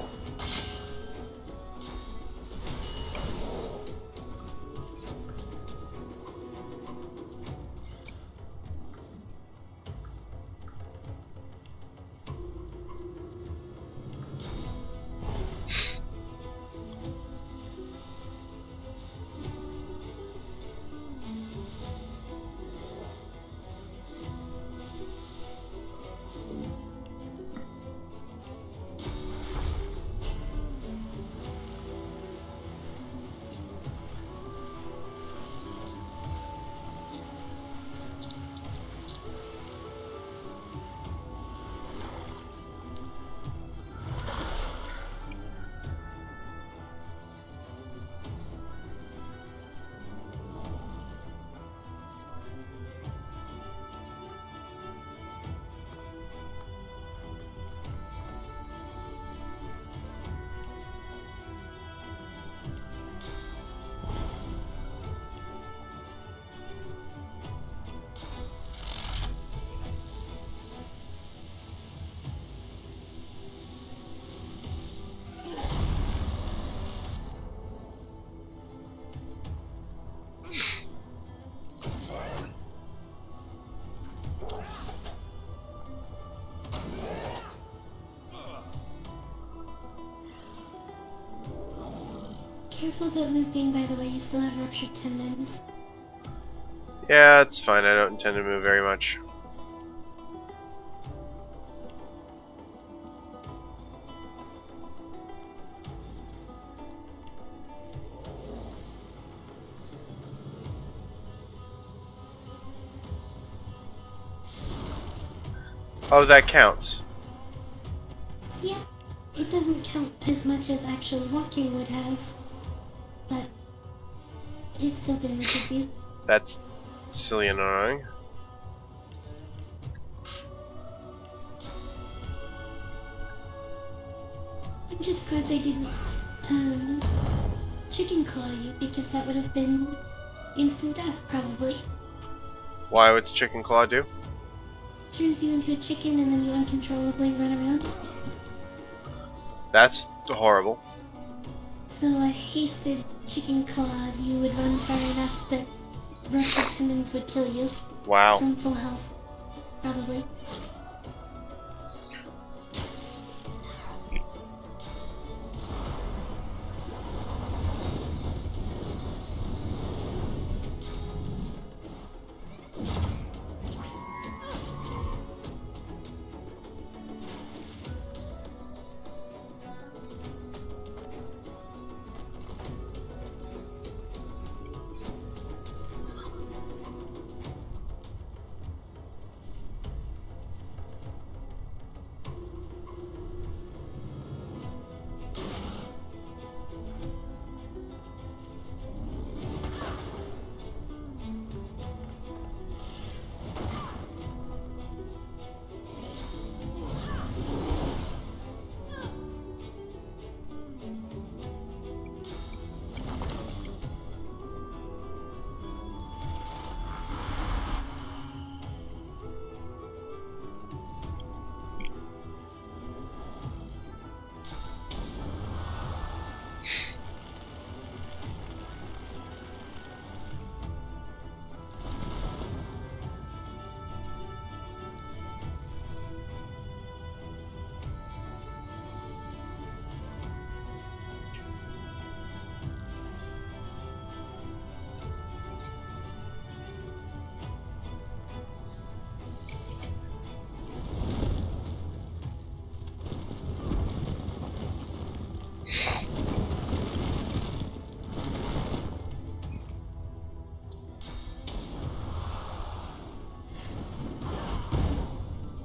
S2: Careful about moving, by the way, you still have ruptured tendons.
S1: Yeah, it's fine. I don't intend to move very much. Oh, that counts.
S2: Yeah, it doesn't count as much as actual walking would have, but it still damages you.
S1: That's silly and annoying.
S2: I'm just glad they didn't, chicken claw you, because that would have been instant death, probably.
S1: Why? What's Chicken Claw do?
S2: Turns you into a chicken and then you uncontrollably run around.
S1: That's horrible.
S2: So a hasted chicken claw, you would run far enough that ruptured tendons would kill you.
S1: Wow.
S2: From full health, probably.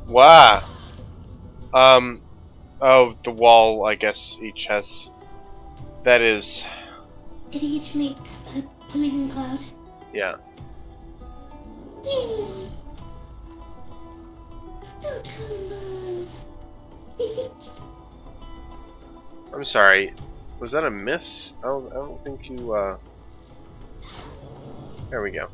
S1: Wow. Oh, the wall, I guess, each has... That is...
S2: It each makes a poison cloud.
S1: Yeah.
S2: Yay! Still combos!
S1: I'm sorry. Was that a miss? I don't think you, There we go.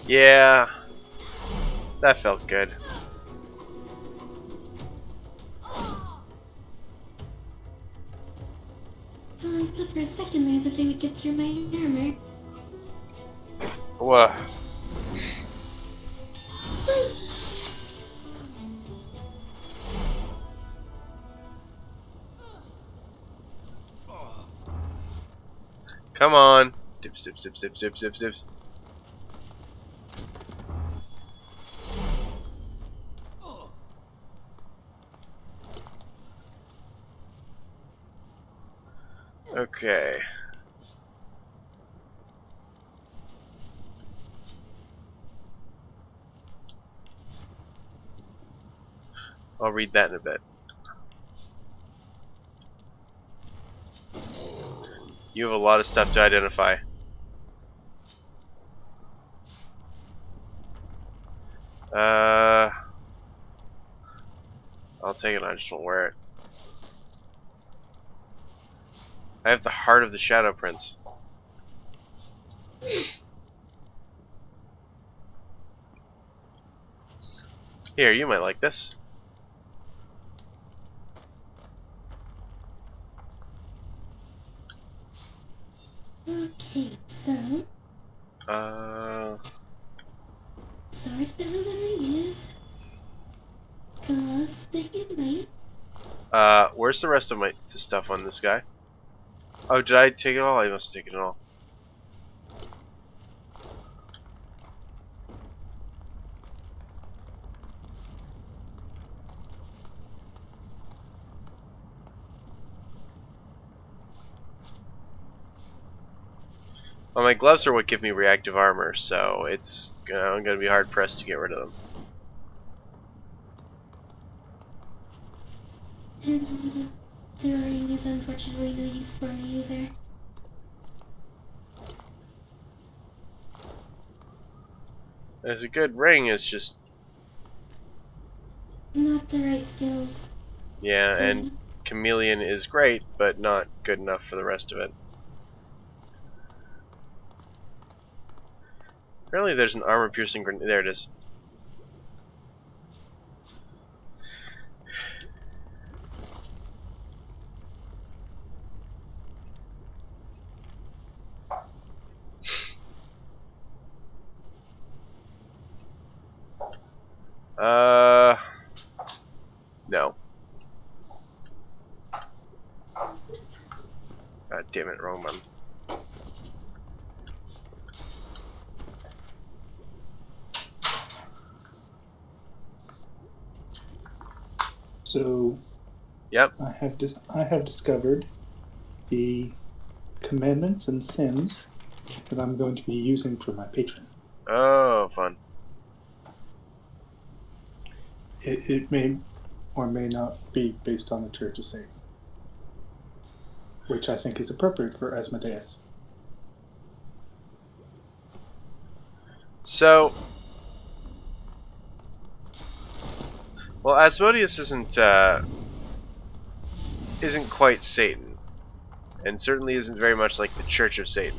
S1: Yeah, that felt good.
S2: Well, I thought for a second there that they would get through my armor.
S1: What? Come on. Dips, dips, dips, dips, dips, dips, dips. Okay. I'll read that in a bit. You have a lot of stuff to identify. I'll take it, I just won't wear it. I have the heart of the Shadow Prince. Here, you might like this.
S2: Okay, so sword that I'm gonna use. Gloves thick and white.
S1: Where's the rest of the stuff on this guy? Oh, did I take it all? I must have taken it all. Well, my gloves are what give me reactive armor, so it's I'm gonna be hard pressed to get rid of them.
S2: And the ring is unfortunately no use for me either.
S1: It's a good ring, it's just...
S2: Not the right skills.
S1: Yeah, and Chameleon is great, but not good enough for the rest of it. Apparently there's an armor-piercing grenade. There it is. No. God damn it, wrong one.
S10: So,
S1: yep,
S10: I have discovered the commandments and sins that I'm going to be using for my patron.
S1: Oh, fun.
S10: It may or may not be based on the Church of Satan, which I think is appropriate for Asmodeus.
S1: So, well, Asmodeus isn't quite Satan, and certainly isn't very much like the Church of Satan,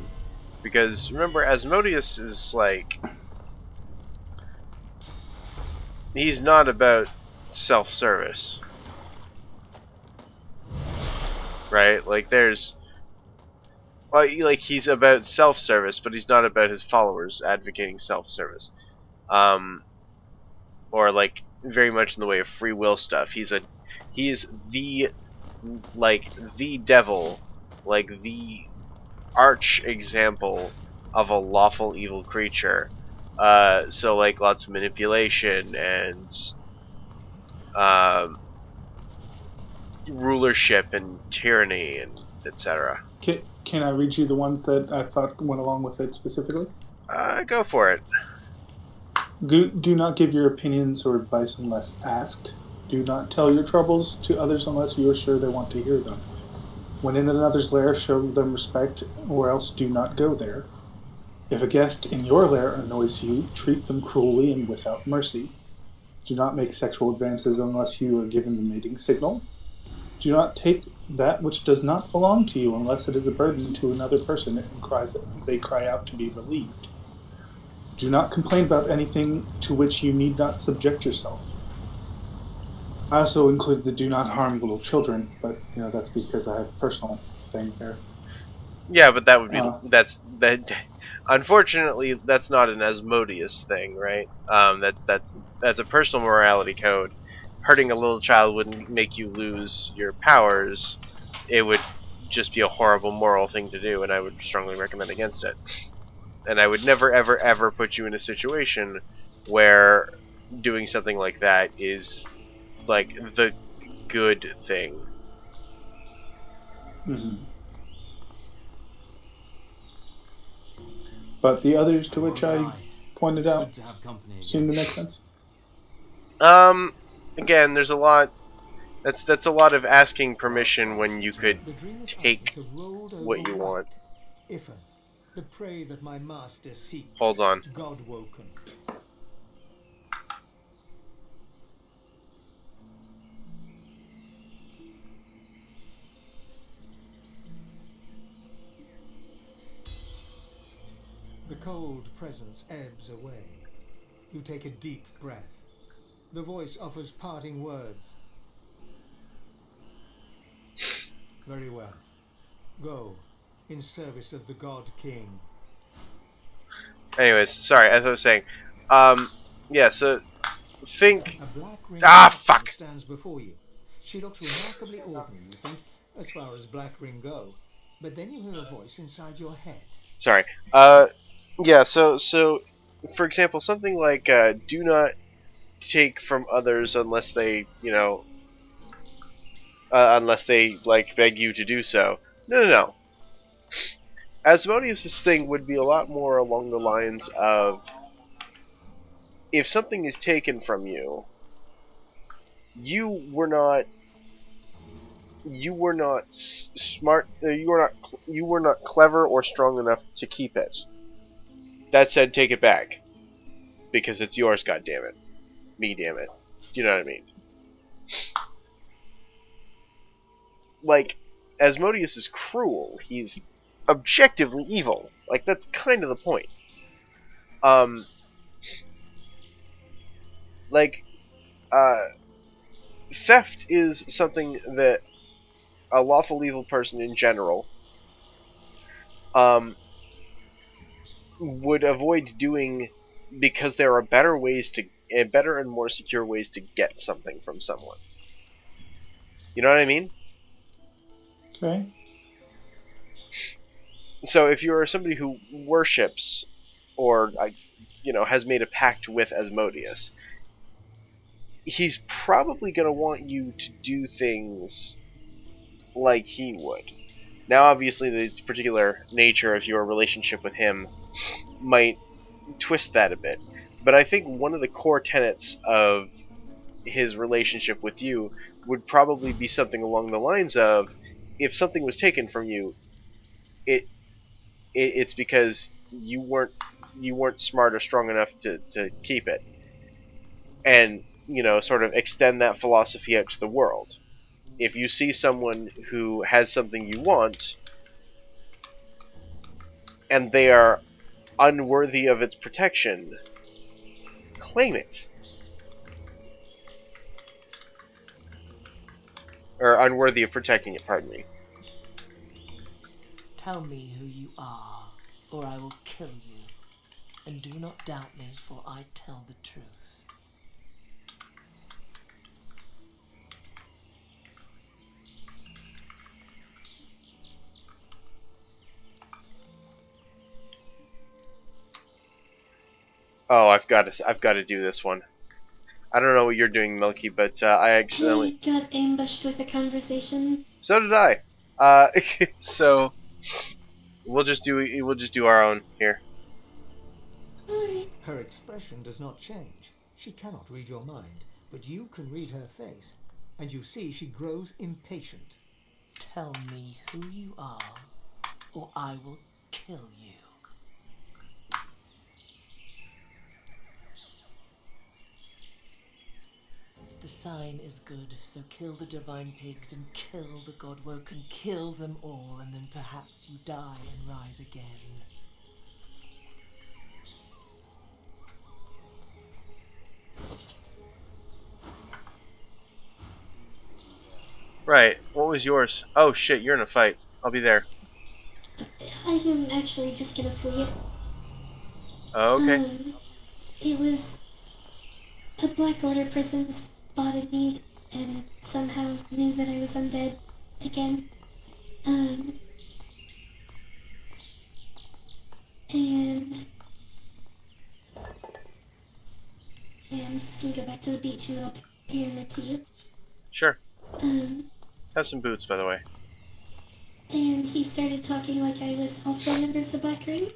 S1: because remember, Asmodeus is like, he's not about self-service, right? Like there's, well, like he's about self-service, but he's not about his followers advocating self-service, or like very much in the way of free will stuff. He's the devil, like the arch example of a lawful evil creature. So like lots of manipulation and rulership and tyranny and etc.
S10: Can I read you the one that I thought went along with it specifically?
S1: Go for it.
S10: Do not give your opinions or advice unless asked. Do not tell your troubles to others unless you are sure they want to hear them. When in another's lair, show them respect, or else do not go there. If a guest in your lair annoys you, treat them cruelly and without mercy. Do not make sexual advances unless you are given the mating signal. Do not take that which does not belong to you unless it is a burden to another person and they cry out to be relieved. Do not complain about anything to which you need not subject yourself. I also include the do not harm little children, but that's because I have a personal thing there.
S1: Yeah, but that would be that. Unfortunately, that's not an Asmodeus thing, right? That's a personal morality code. Hurting a little child wouldn't make you lose your powers. It would just be a horrible moral thing to do, and I would strongly recommend against it. And I would never, ever, ever put you in a situation where doing something like that is like the good thing.
S10: Mm-hmm. But the others to which
S9: Or
S10: I
S9: die.
S10: pointed
S9: It's
S10: out
S9: good to have company again.
S10: seem to make sense.
S1: Again, there's a lot. That's a lot of asking permission when you could
S4: The dreamer's
S1: take
S4: eyes have rolled over
S1: what you
S4: wide.
S1: want.
S4: Ifan, the prey that my master seeks.
S1: Hold on.
S4: God-woken. The cold presence ebbs away. You take a deep breath. The voice offers parting words. Very well. Go, in service of the God King.
S1: Anyways, sorry, as I was saying, yeah, so think.
S4: A black ring
S1: Fuck!
S4: stands before you. She looks remarkably ordinary, you think, as far as black ring go. But then you hear a voice inside your head.
S1: Sorry. Yeah, so for example, something like do not take from others unless they, unless they like beg you to do so. No. Asmodeus' thing would be a lot more along the lines of, if something is taken from you, you were not smart, you were not clever or strong enough to keep it. That said, take it back, because it's yours. Goddammit, me damn it. Do you know what I mean? Like, Asmodeus is cruel. He's objectively evil. Like, that's kind of the point. Theft is something that a lawful evil person in general would avoid doing, because there are better and more secure ways to get something from someone. You know what I mean?
S10: Okay.
S1: So if you're somebody who worships or has made a pact with Asmodeus, he's probably going to want you to do things like he would. Now, obviously, the particular nature of your relationship with him might twist that a bit, but I think one of the core tenets of his relationship with you would probably be something along the lines of, if something was taken from you, it's because you weren't smart or strong enough to keep it, and sort of extend that philosophy out to the world. If you see someone who has something you want, and they are unworthy of its protection, claim it. Or unworthy of protecting it, pardon me.
S15: Tell me who you are, or I will kill you. And do not doubt me, for I tell the truth.
S1: Oh, I've got to do this one. I don't know what you're doing, Milky, but I accidentally
S2: got ambushed with a conversation.
S1: So did I. So we'll just do our own here.
S4: Her expression does not change. She cannot read your mind, but you can read her face, and you see she grows impatient.
S15: Tell me who you are, or I will kill you. The sign is good, so kill the divine pigs and kill the God-woken. Kill them all, and then perhaps you die and rise again.
S1: Right. What was yours? Oh shit, you're in a fight. I'll be there.
S2: I'm actually just gonna flee.
S1: Oh, okay.
S2: It was a Black Order person spotted me and somehow knew that I was undead again. And yeah, I'm just gonna go back to the beach and I'll pyramid to you.
S1: Sure. Have some boots, by the way.
S2: And he started talking like I was also a member of the Black Ring.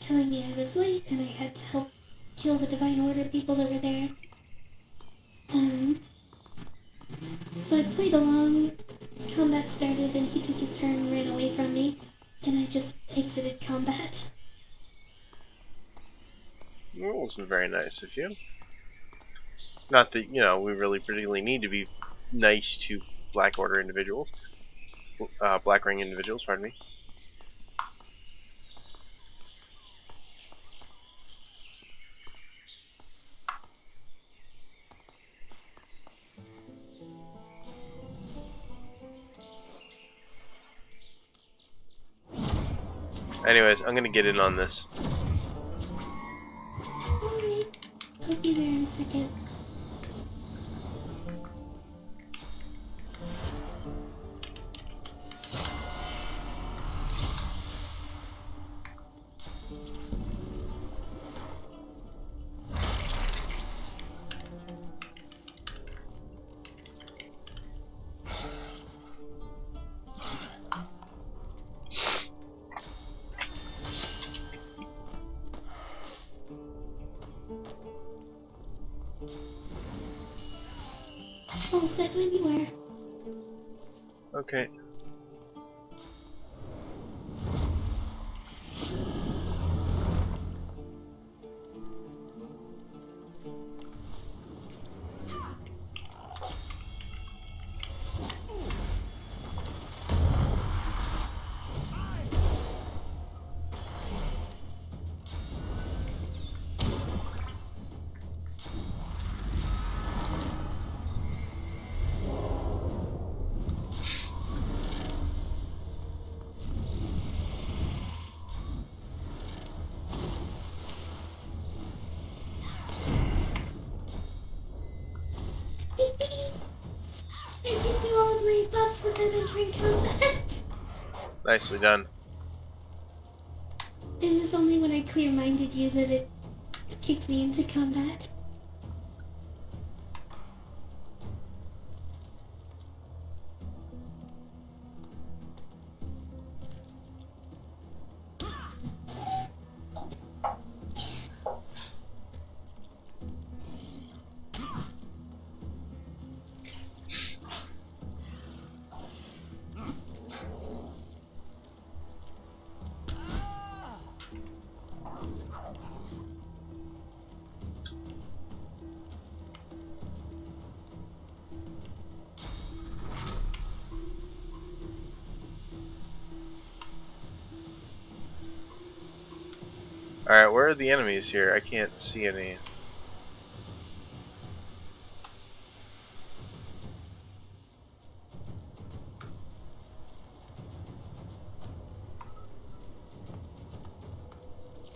S2: telling me I was late and I had to help kill the Divine Order people that were there. So I played along, combat started, and he took his turn and ran away from me, and I just exited combat.
S1: Well, it wasn't very nice of you. Not that, you know, we really particularly need to be nice to Black Order individuals. Black Ring individuals, pardon me. Anyways, I'm gonna get in on this.
S2: Alright, I'll be there in a second. All set when you are.
S1: Okay.
S2: I can do all of my buffs without entering combat.
S1: Nicely done.
S2: It was only when I clear-minded you that it kicked me into combat.
S1: Alright, where are the enemies here? I can't see any.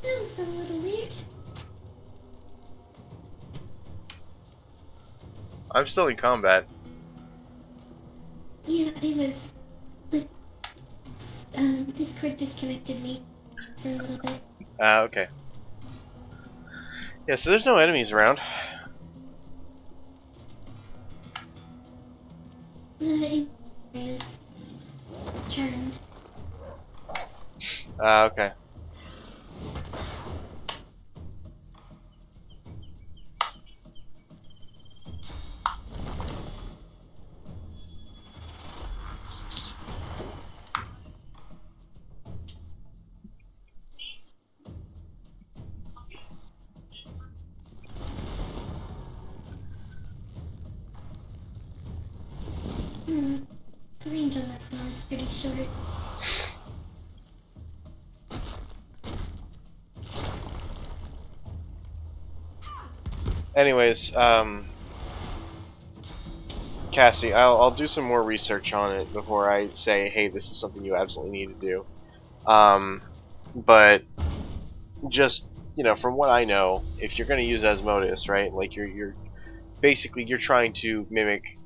S2: That was a little weird.
S1: I'm still in combat.
S2: Yeah, it was... like... Discord disconnected me for a little bit.
S1: Okay. Yeah, so there's no enemies around.
S2: The is charmed.
S1: Okay.
S2: The range on that spell is pretty short.
S1: Anyways, Cassie, I'll do some more research on it before I say, hey, this is something you absolutely need to do. But just, you know, from what I know, if you're going to use Asmodeus, right, like you're basically you're trying to mimic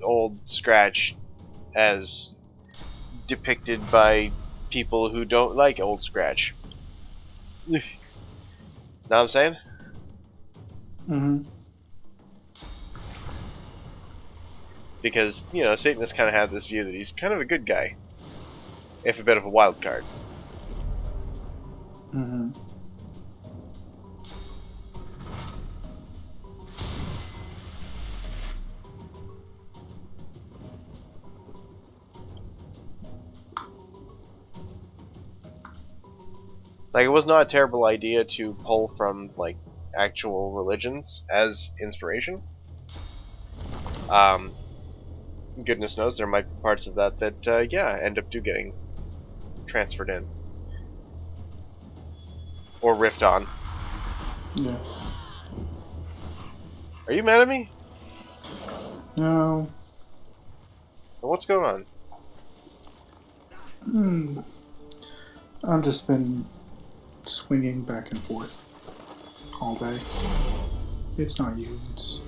S1: Old Scratch as depicted by people who don't like Old Scratch. Know what I'm saying?
S10: Mm-hmm.
S1: Because, you know, Satanists kind of have this view that he's kind of a good guy, if a bit of a wild card.
S10: Mm-hmm.
S1: Like, it was not a terrible idea to pull from, like, actual religions as inspiration. Goodness knows there might be parts of that yeah, end up getting transferred in. Or riffed on.
S10: Yeah.
S1: Are you mad at me?
S10: No.
S1: What's going on?
S10: I've just been swinging back and forth all day. It's not you, it's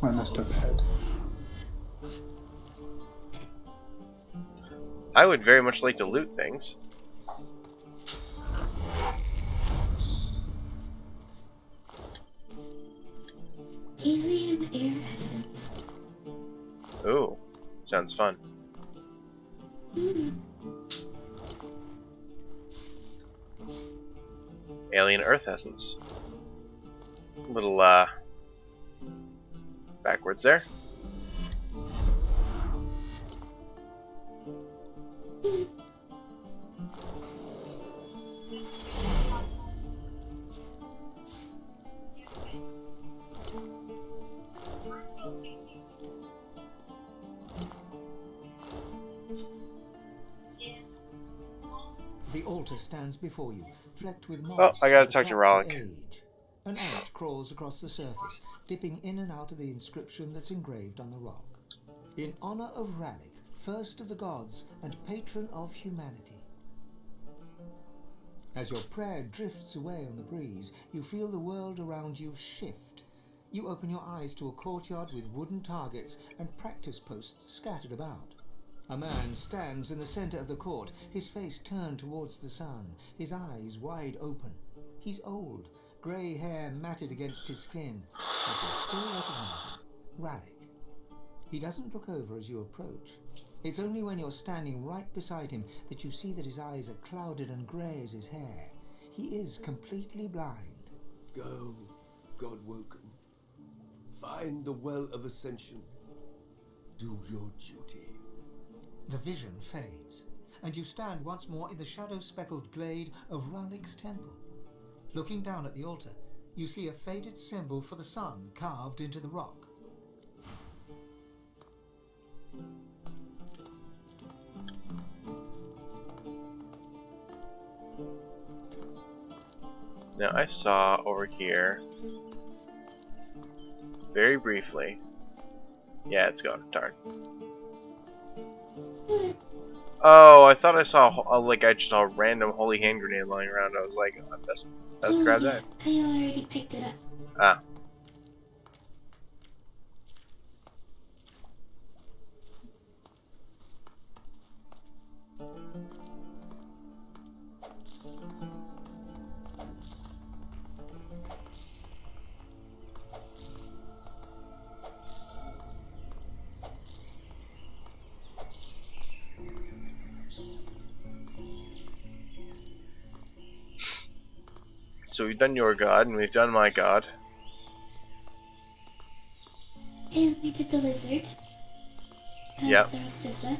S10: my messed up head.
S1: I would very much like to loot things.
S2: Alien air essence.
S1: Ooh, sounds fun. Alien Earth essence. A little backwards there.
S4: The altar stands before you, flecked with moss.
S1: Oh, I gotta
S4: and
S1: talk to
S4: the tracks of
S1: Rollick.
S4: age. An ant crawls across the surface, dipping in and out of the inscription that's engraved on the rock. In honor of Rallick, first of the gods and patron of humanity. As your prayer drifts away on the breeze, you feel the world around you shift. You open your eyes to a courtyard with wooden targets and practice posts scattered about. A man stands in the center of the court, his face turned towards the sun, his eyes wide open. He's old, grey hair matted against his skin, but you still recognize him. Rallick. He doesn't look over as you approach. It's only when you're standing right beside him that you see that his eyes are clouded and grey as his hair. He is completely blind.
S16: Go, Godwoken. Find the Well of Ascension. Do your duty.
S4: The vision fades, and you stand once more in the shadow-speckled glade of Rallick's temple. Looking down at the altar, you see a faded symbol for the sun carved into the rock.
S1: Now I saw over here, very briefly. Yeah, it's gone. Darn. Oh, I thought I saw I just saw a random holy hand grenade lying around. I was like, let's grab that.
S2: I already picked it up.
S1: Ah. So we've done your god, and we've done my god.
S2: And we did the lizard.
S1: Yep.
S2: Zarastissa.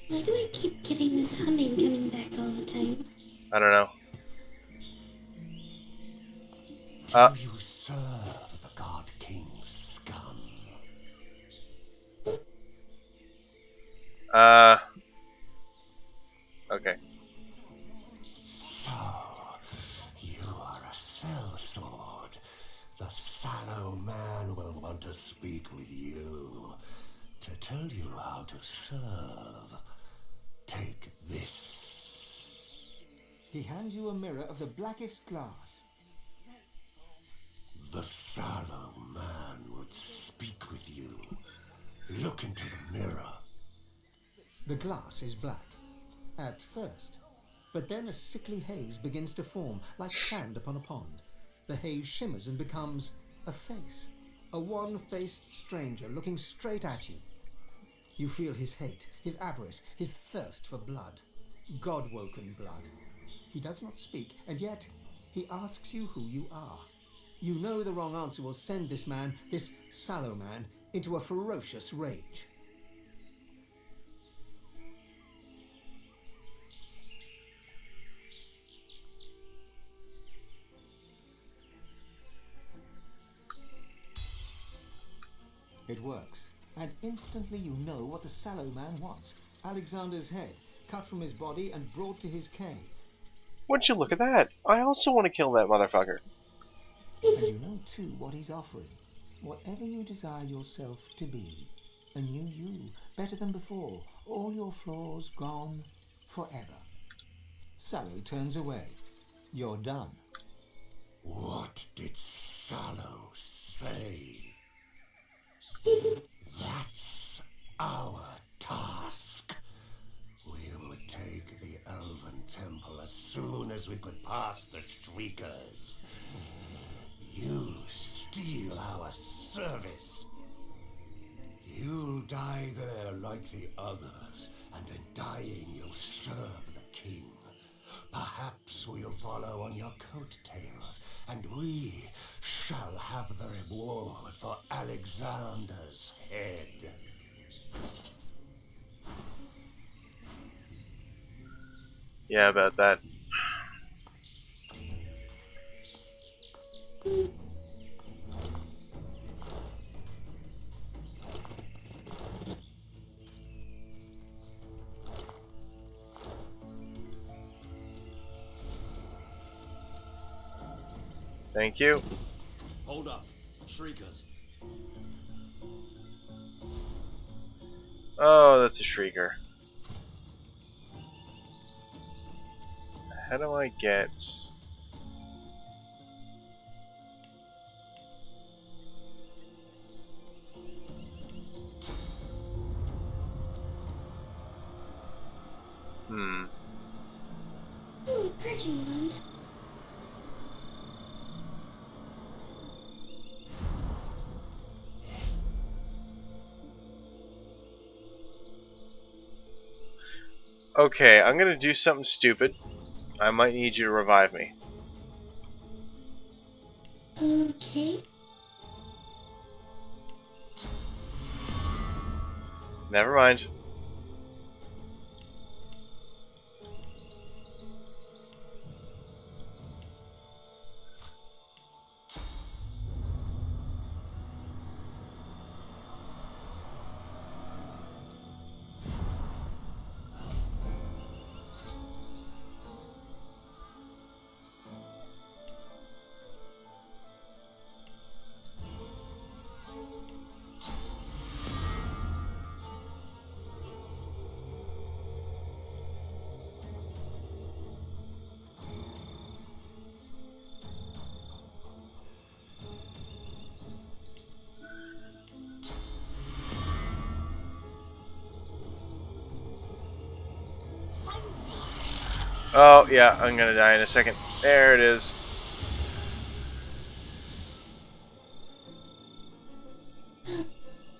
S2: Why do I keep getting this humming coming back all the time?
S1: I don't know.
S16: Do you serve the God King's scum?
S1: Okay.
S16: So, you are a sellsword. The sallow man will want to speak with you. To tell you how to serve. Take this.
S4: He hands you a mirror of the blackest glass.
S16: The sallow man would speak with you. Look into the mirror.
S4: The glass is black, at first, but then a sickly haze begins to form, like sand upon a pond. The haze shimmers and becomes a face, a one-faced stranger looking straight at you. You feel his hate, his avarice, his thirst for blood, God-woken blood. He does not speak, and yet he asks you who you are. You know the wrong answer will send this man, this sallow man, into a ferocious rage. It works, and instantly you know what the Sallow Man wants. Alexander's head, cut from his body and brought to his cave.
S1: Would you look at that? I also want to kill that motherfucker.
S4: And you know too what he's offering. Whatever you desire yourself to be, a new you, better than before, all your flaws gone forever. Sallow turns away. You're done.
S16: What did Sallow say? That's our task. We would take the Elven Temple as soon as we could pass the Shriekers. You steal our service. You'll die there like the others, and in dying you'll serve the king. Perhaps we'll follow on your coattails, and we shall have the reward for Alexander's head.
S1: Yeah, about that. Thank you.
S8: Hold up. Shriekers.
S1: Oh, that's a Shrieker. How do I get...
S2: Ooh, purging wand.
S1: Okay, I'm gonna do something stupid. I might need you to revive me.
S2: Okay.
S1: Never mind. Oh, yeah, I'm gonna die in a second. There it is.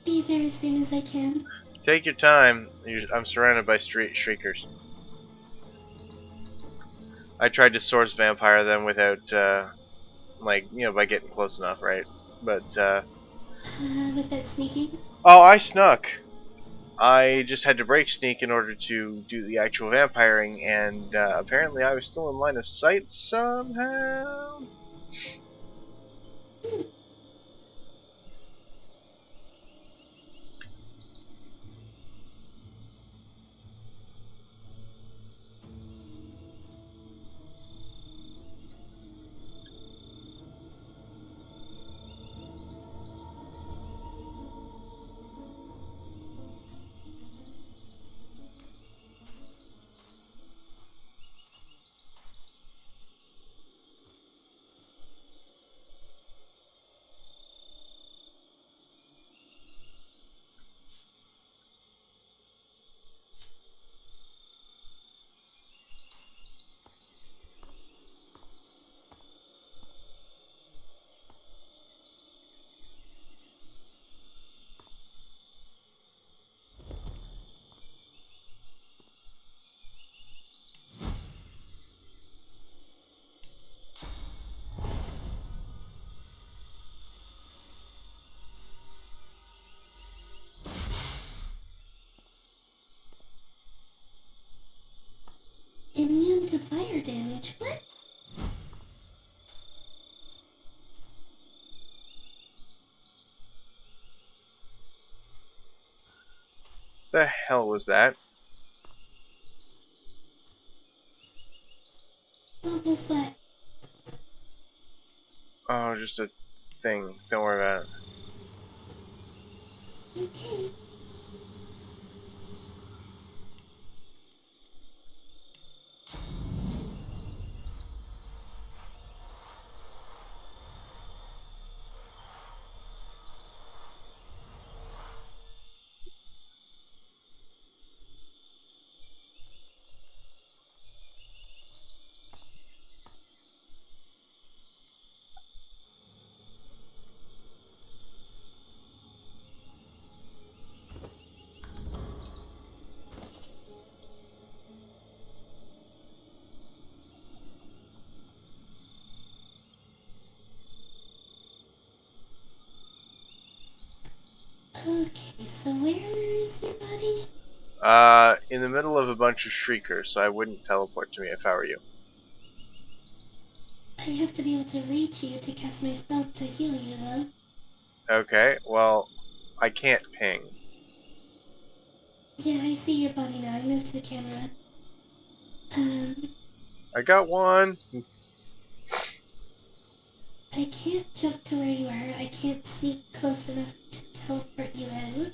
S2: Be there as soon as I can.
S1: Take your time. I'm surrounded by Shriekers. I tried to source vampire them without, like, you know, by getting close enough, right? But,
S2: Without sneaking?
S1: oh, I snuck. I just had to break sneak in order to do the actual vampiring, and apparently I was still in line of sight somehow.
S2: Immune to fire damage. What?
S1: The hell was that?
S2: What was what?
S1: Oh, just a thing. Don't worry about it.
S2: Okay. Okay, so where is your body?
S1: In the middle of a bunch of shriekers, so I wouldn't teleport to me if I were you.
S2: I have to be able to reach you to cast my spell to heal you, though.
S1: Okay, well, I can't ping.
S2: Yeah, I see your body now. I moved to the camera.
S1: I got one.
S2: I can't jump to where you are. I can't sneak close enough to teleport you out.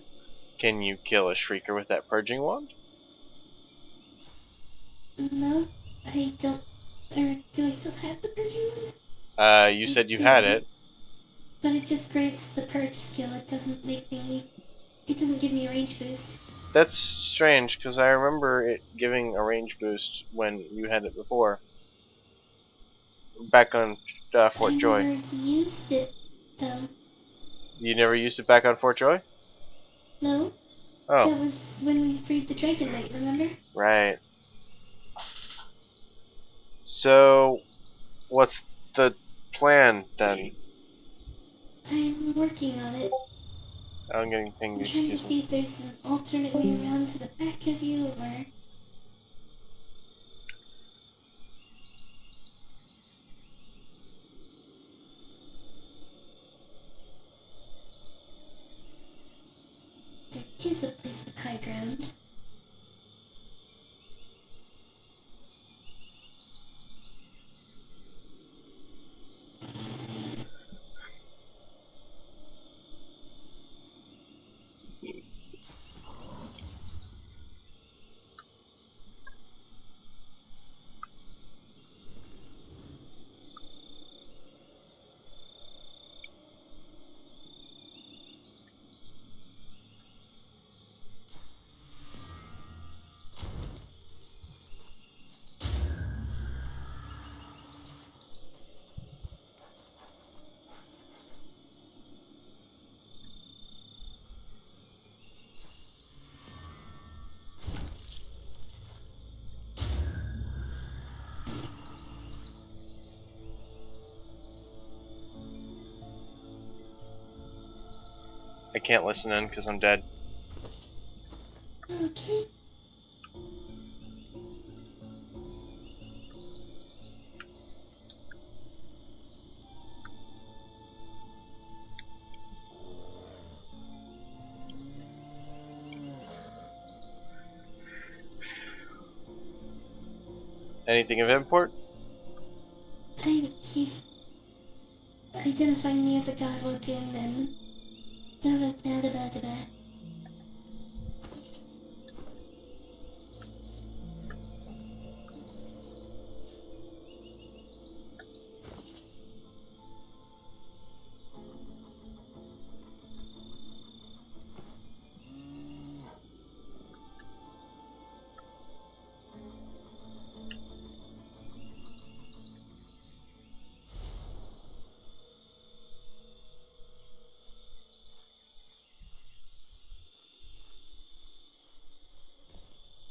S1: Can you kill a shrieker with that purging wand?
S2: No, I don't. Or do I still have the purging wand?
S1: You
S2: I
S1: said you
S2: do,
S1: had it.
S2: But it just grants the purge skill. It doesn't make me. It doesn't give me a range boost.
S1: That's strange, because I remember it giving a range boost when you had it before. Back on Fort Joy.
S2: I never used it, though.
S1: You never used it back on Fort Joy?
S2: No.
S1: Oh.
S2: That was when we freed the Dragon Knight, remember?
S1: Right. So, what's the plan then?
S2: I'm working on it.
S1: I'm getting pinged,
S2: I'm trying to
S1: excuse
S2: see
S1: me.
S2: if there's an alternate way around to the back of you, or... There is a place with high ground.
S1: I can't listen in because I'm dead.
S2: Okay.
S1: Anything of import?
S2: He's identifying me as a Godwoken and... da-da-da-da-da-da.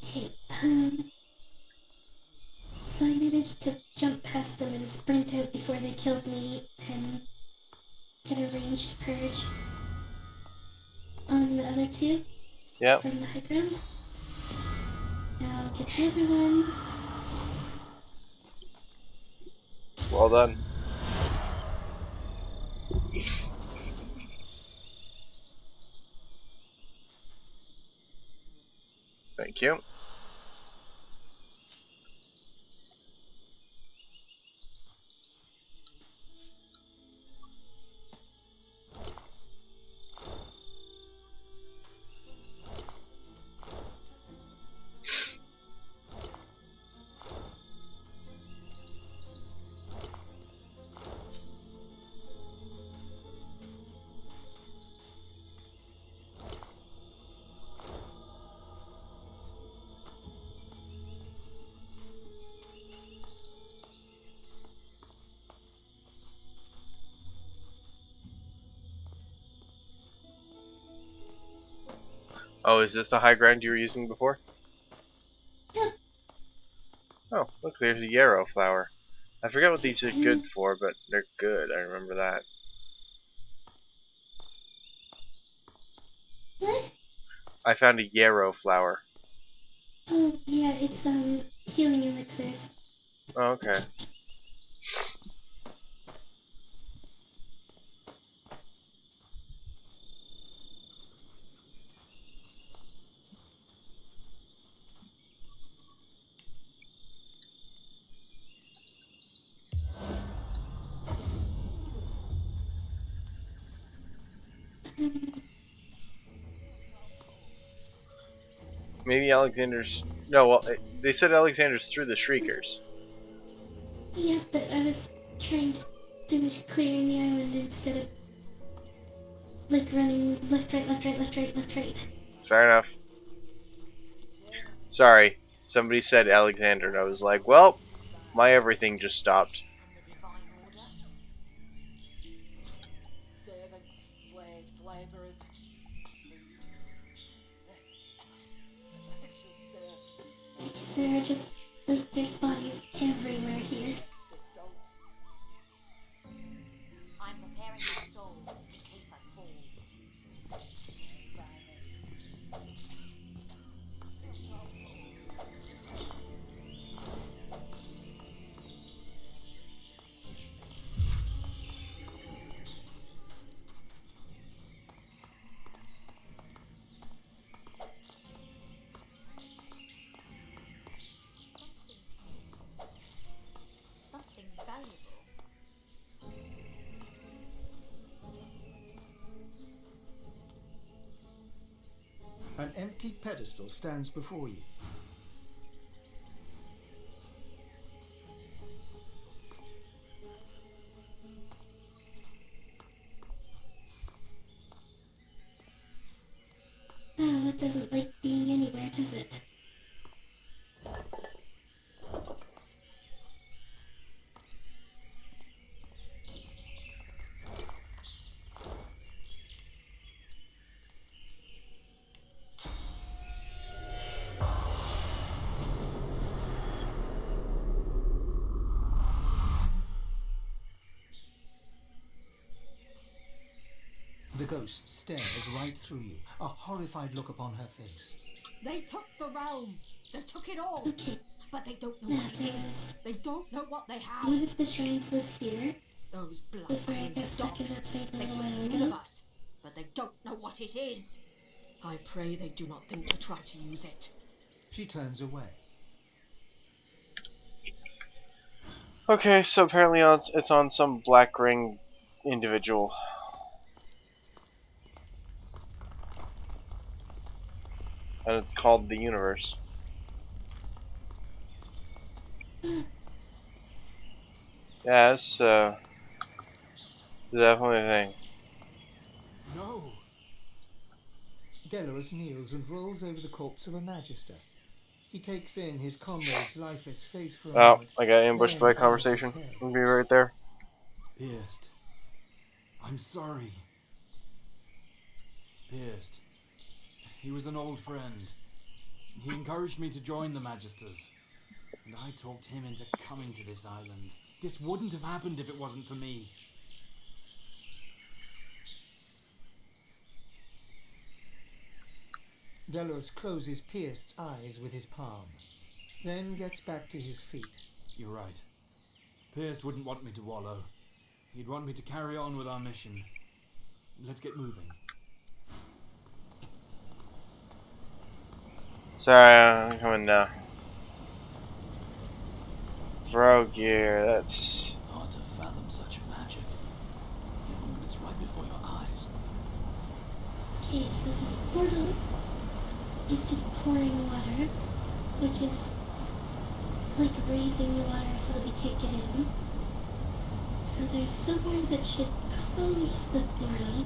S2: Okay, so I managed to jump past them and sprint out before they killed me and get a ranged purge on the other two.
S1: Yep.
S2: From the high ground. Now I'll get the other one.
S1: Well done. Thank you. Oh, is this the high ground you were using before?
S2: Yep.
S1: Oh, look, there's a yarrow flower. I forget what these are good for, but they're good. I remember that.
S2: What?
S1: I found a yarrow flower.
S2: Oh, yeah, it's, healing elixirs.
S1: Oh, okay. Maybe Alexander's... No, well, they said Alexander's through the Shriekers.
S2: Yeah, but I was trying to finish clearing the island instead of, like, running left, right, left, right, left, right, left, right.
S1: Fair enough. Sorry, somebody said Alexander, and I was like, well, my everything just stopped.
S13: Servants, slaves, laborers,
S2: Because there are just, like, there's bodies everywhere here.
S7: I'm preparing my soul in case I fall. Something valuable.
S4: An empty pedestal stands before you.
S2: Oh, it doesn't like being anywhere, does it?
S4: The ghost stares right through you, a horrified look upon her face.
S13: They took the realm. They took it all.
S2: Okay.
S13: But they don't know what it is. They don't know what they have.
S2: One of the shrines was here.
S13: Those blood
S2: That's where I got stuck in
S13: dogs.
S2: that fight a
S13: They
S2: little
S13: took
S2: while
S13: all
S2: ago.
S13: of us. But they don't know what it is. I pray they do not think to try to use it.
S4: She turns away.
S1: Okay, so apparently it's on some black ring individual. And it's called the Universe. Yeah, it's definitely a thing.
S4: No! Gellerus kneels and rolls over the corpse of a Magister. He takes in his comrade's lifeless face for a
S1: Oh,
S4: moment.
S1: I got ambushed by a
S4: then
S1: conversation.
S4: bows his head.
S1: I'll be right there.
S9: Pierced. I'm sorry. Pierced. He was an old friend. He encouraged me to join the Magisters. And I talked him into coming to this island. This wouldn't have happened if it wasn't for me.
S4: Delos closes Pierced's eyes with his palm, then gets back to his feet.
S9: You're right. Pierced wouldn't want me to wallow. He'd want me to carry on with our mission. Let's get moving.
S1: Sorry, I'm coming now. Bro gear, that's...
S8: Hard to fathom such magic, even when it's right before your eyes.
S2: Okay, so this portal is just pouring water, which is like raising the water so that we can't get in. So there's somewhere that should close the portal.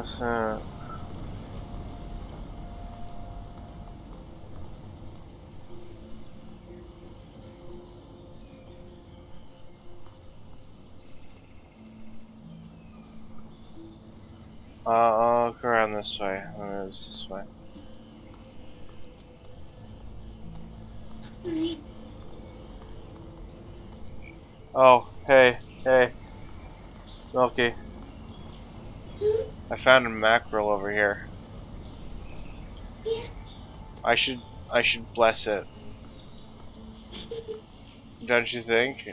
S1: So... I'll go around this way. This way.
S2: Alright.
S1: Oh, hey. Milky. I found a mackerel over here.
S2: Yeah.
S1: I should bless it. Don't you think?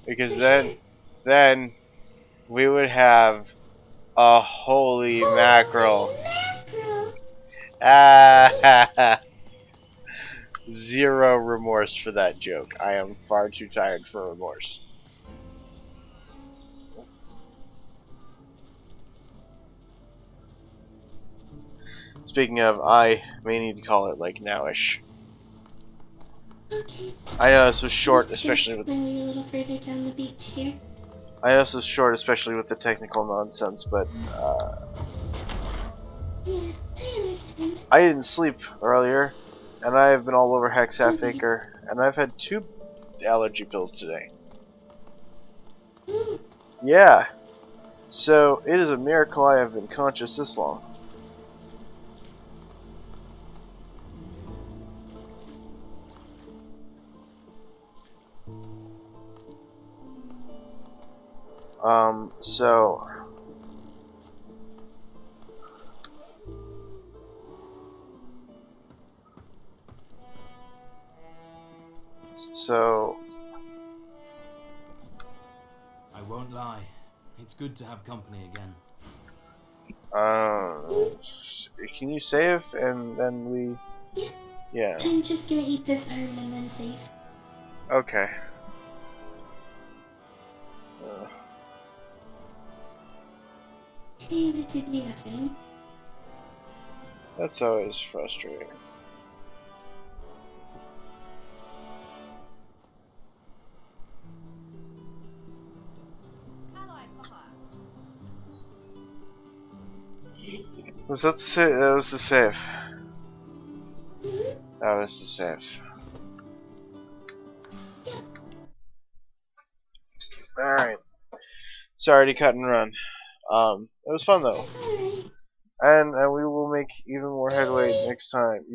S1: Because then we would have a holy mackerel. Ah, zero remorse for that joke. I am far too tired for remorse. Speaking of, I may need to call it like nowish.
S2: Okay.
S1: I know this was short, especially with.
S2: Maybe a little further down the beach here.
S1: I know this was short, especially with the technical nonsense, but
S2: Yeah, I understand.
S1: I didn't sleep earlier, and I have been all over Hex Half Acre, and I've had 2 allergy pills today. Yeah, so it is a miracle I have been conscious this long. So
S9: I won't lie. It's good to have company again.
S1: can you save and then we? Yeah.
S2: I'm just gonna eat this arm and then save.
S1: Okay.
S2: And it did me nothing.
S1: That's always frustrating. Was that the save? That was the save. That was the save. Alright. Sorry to cut and run. It was fun though. And we will make even more headway next time.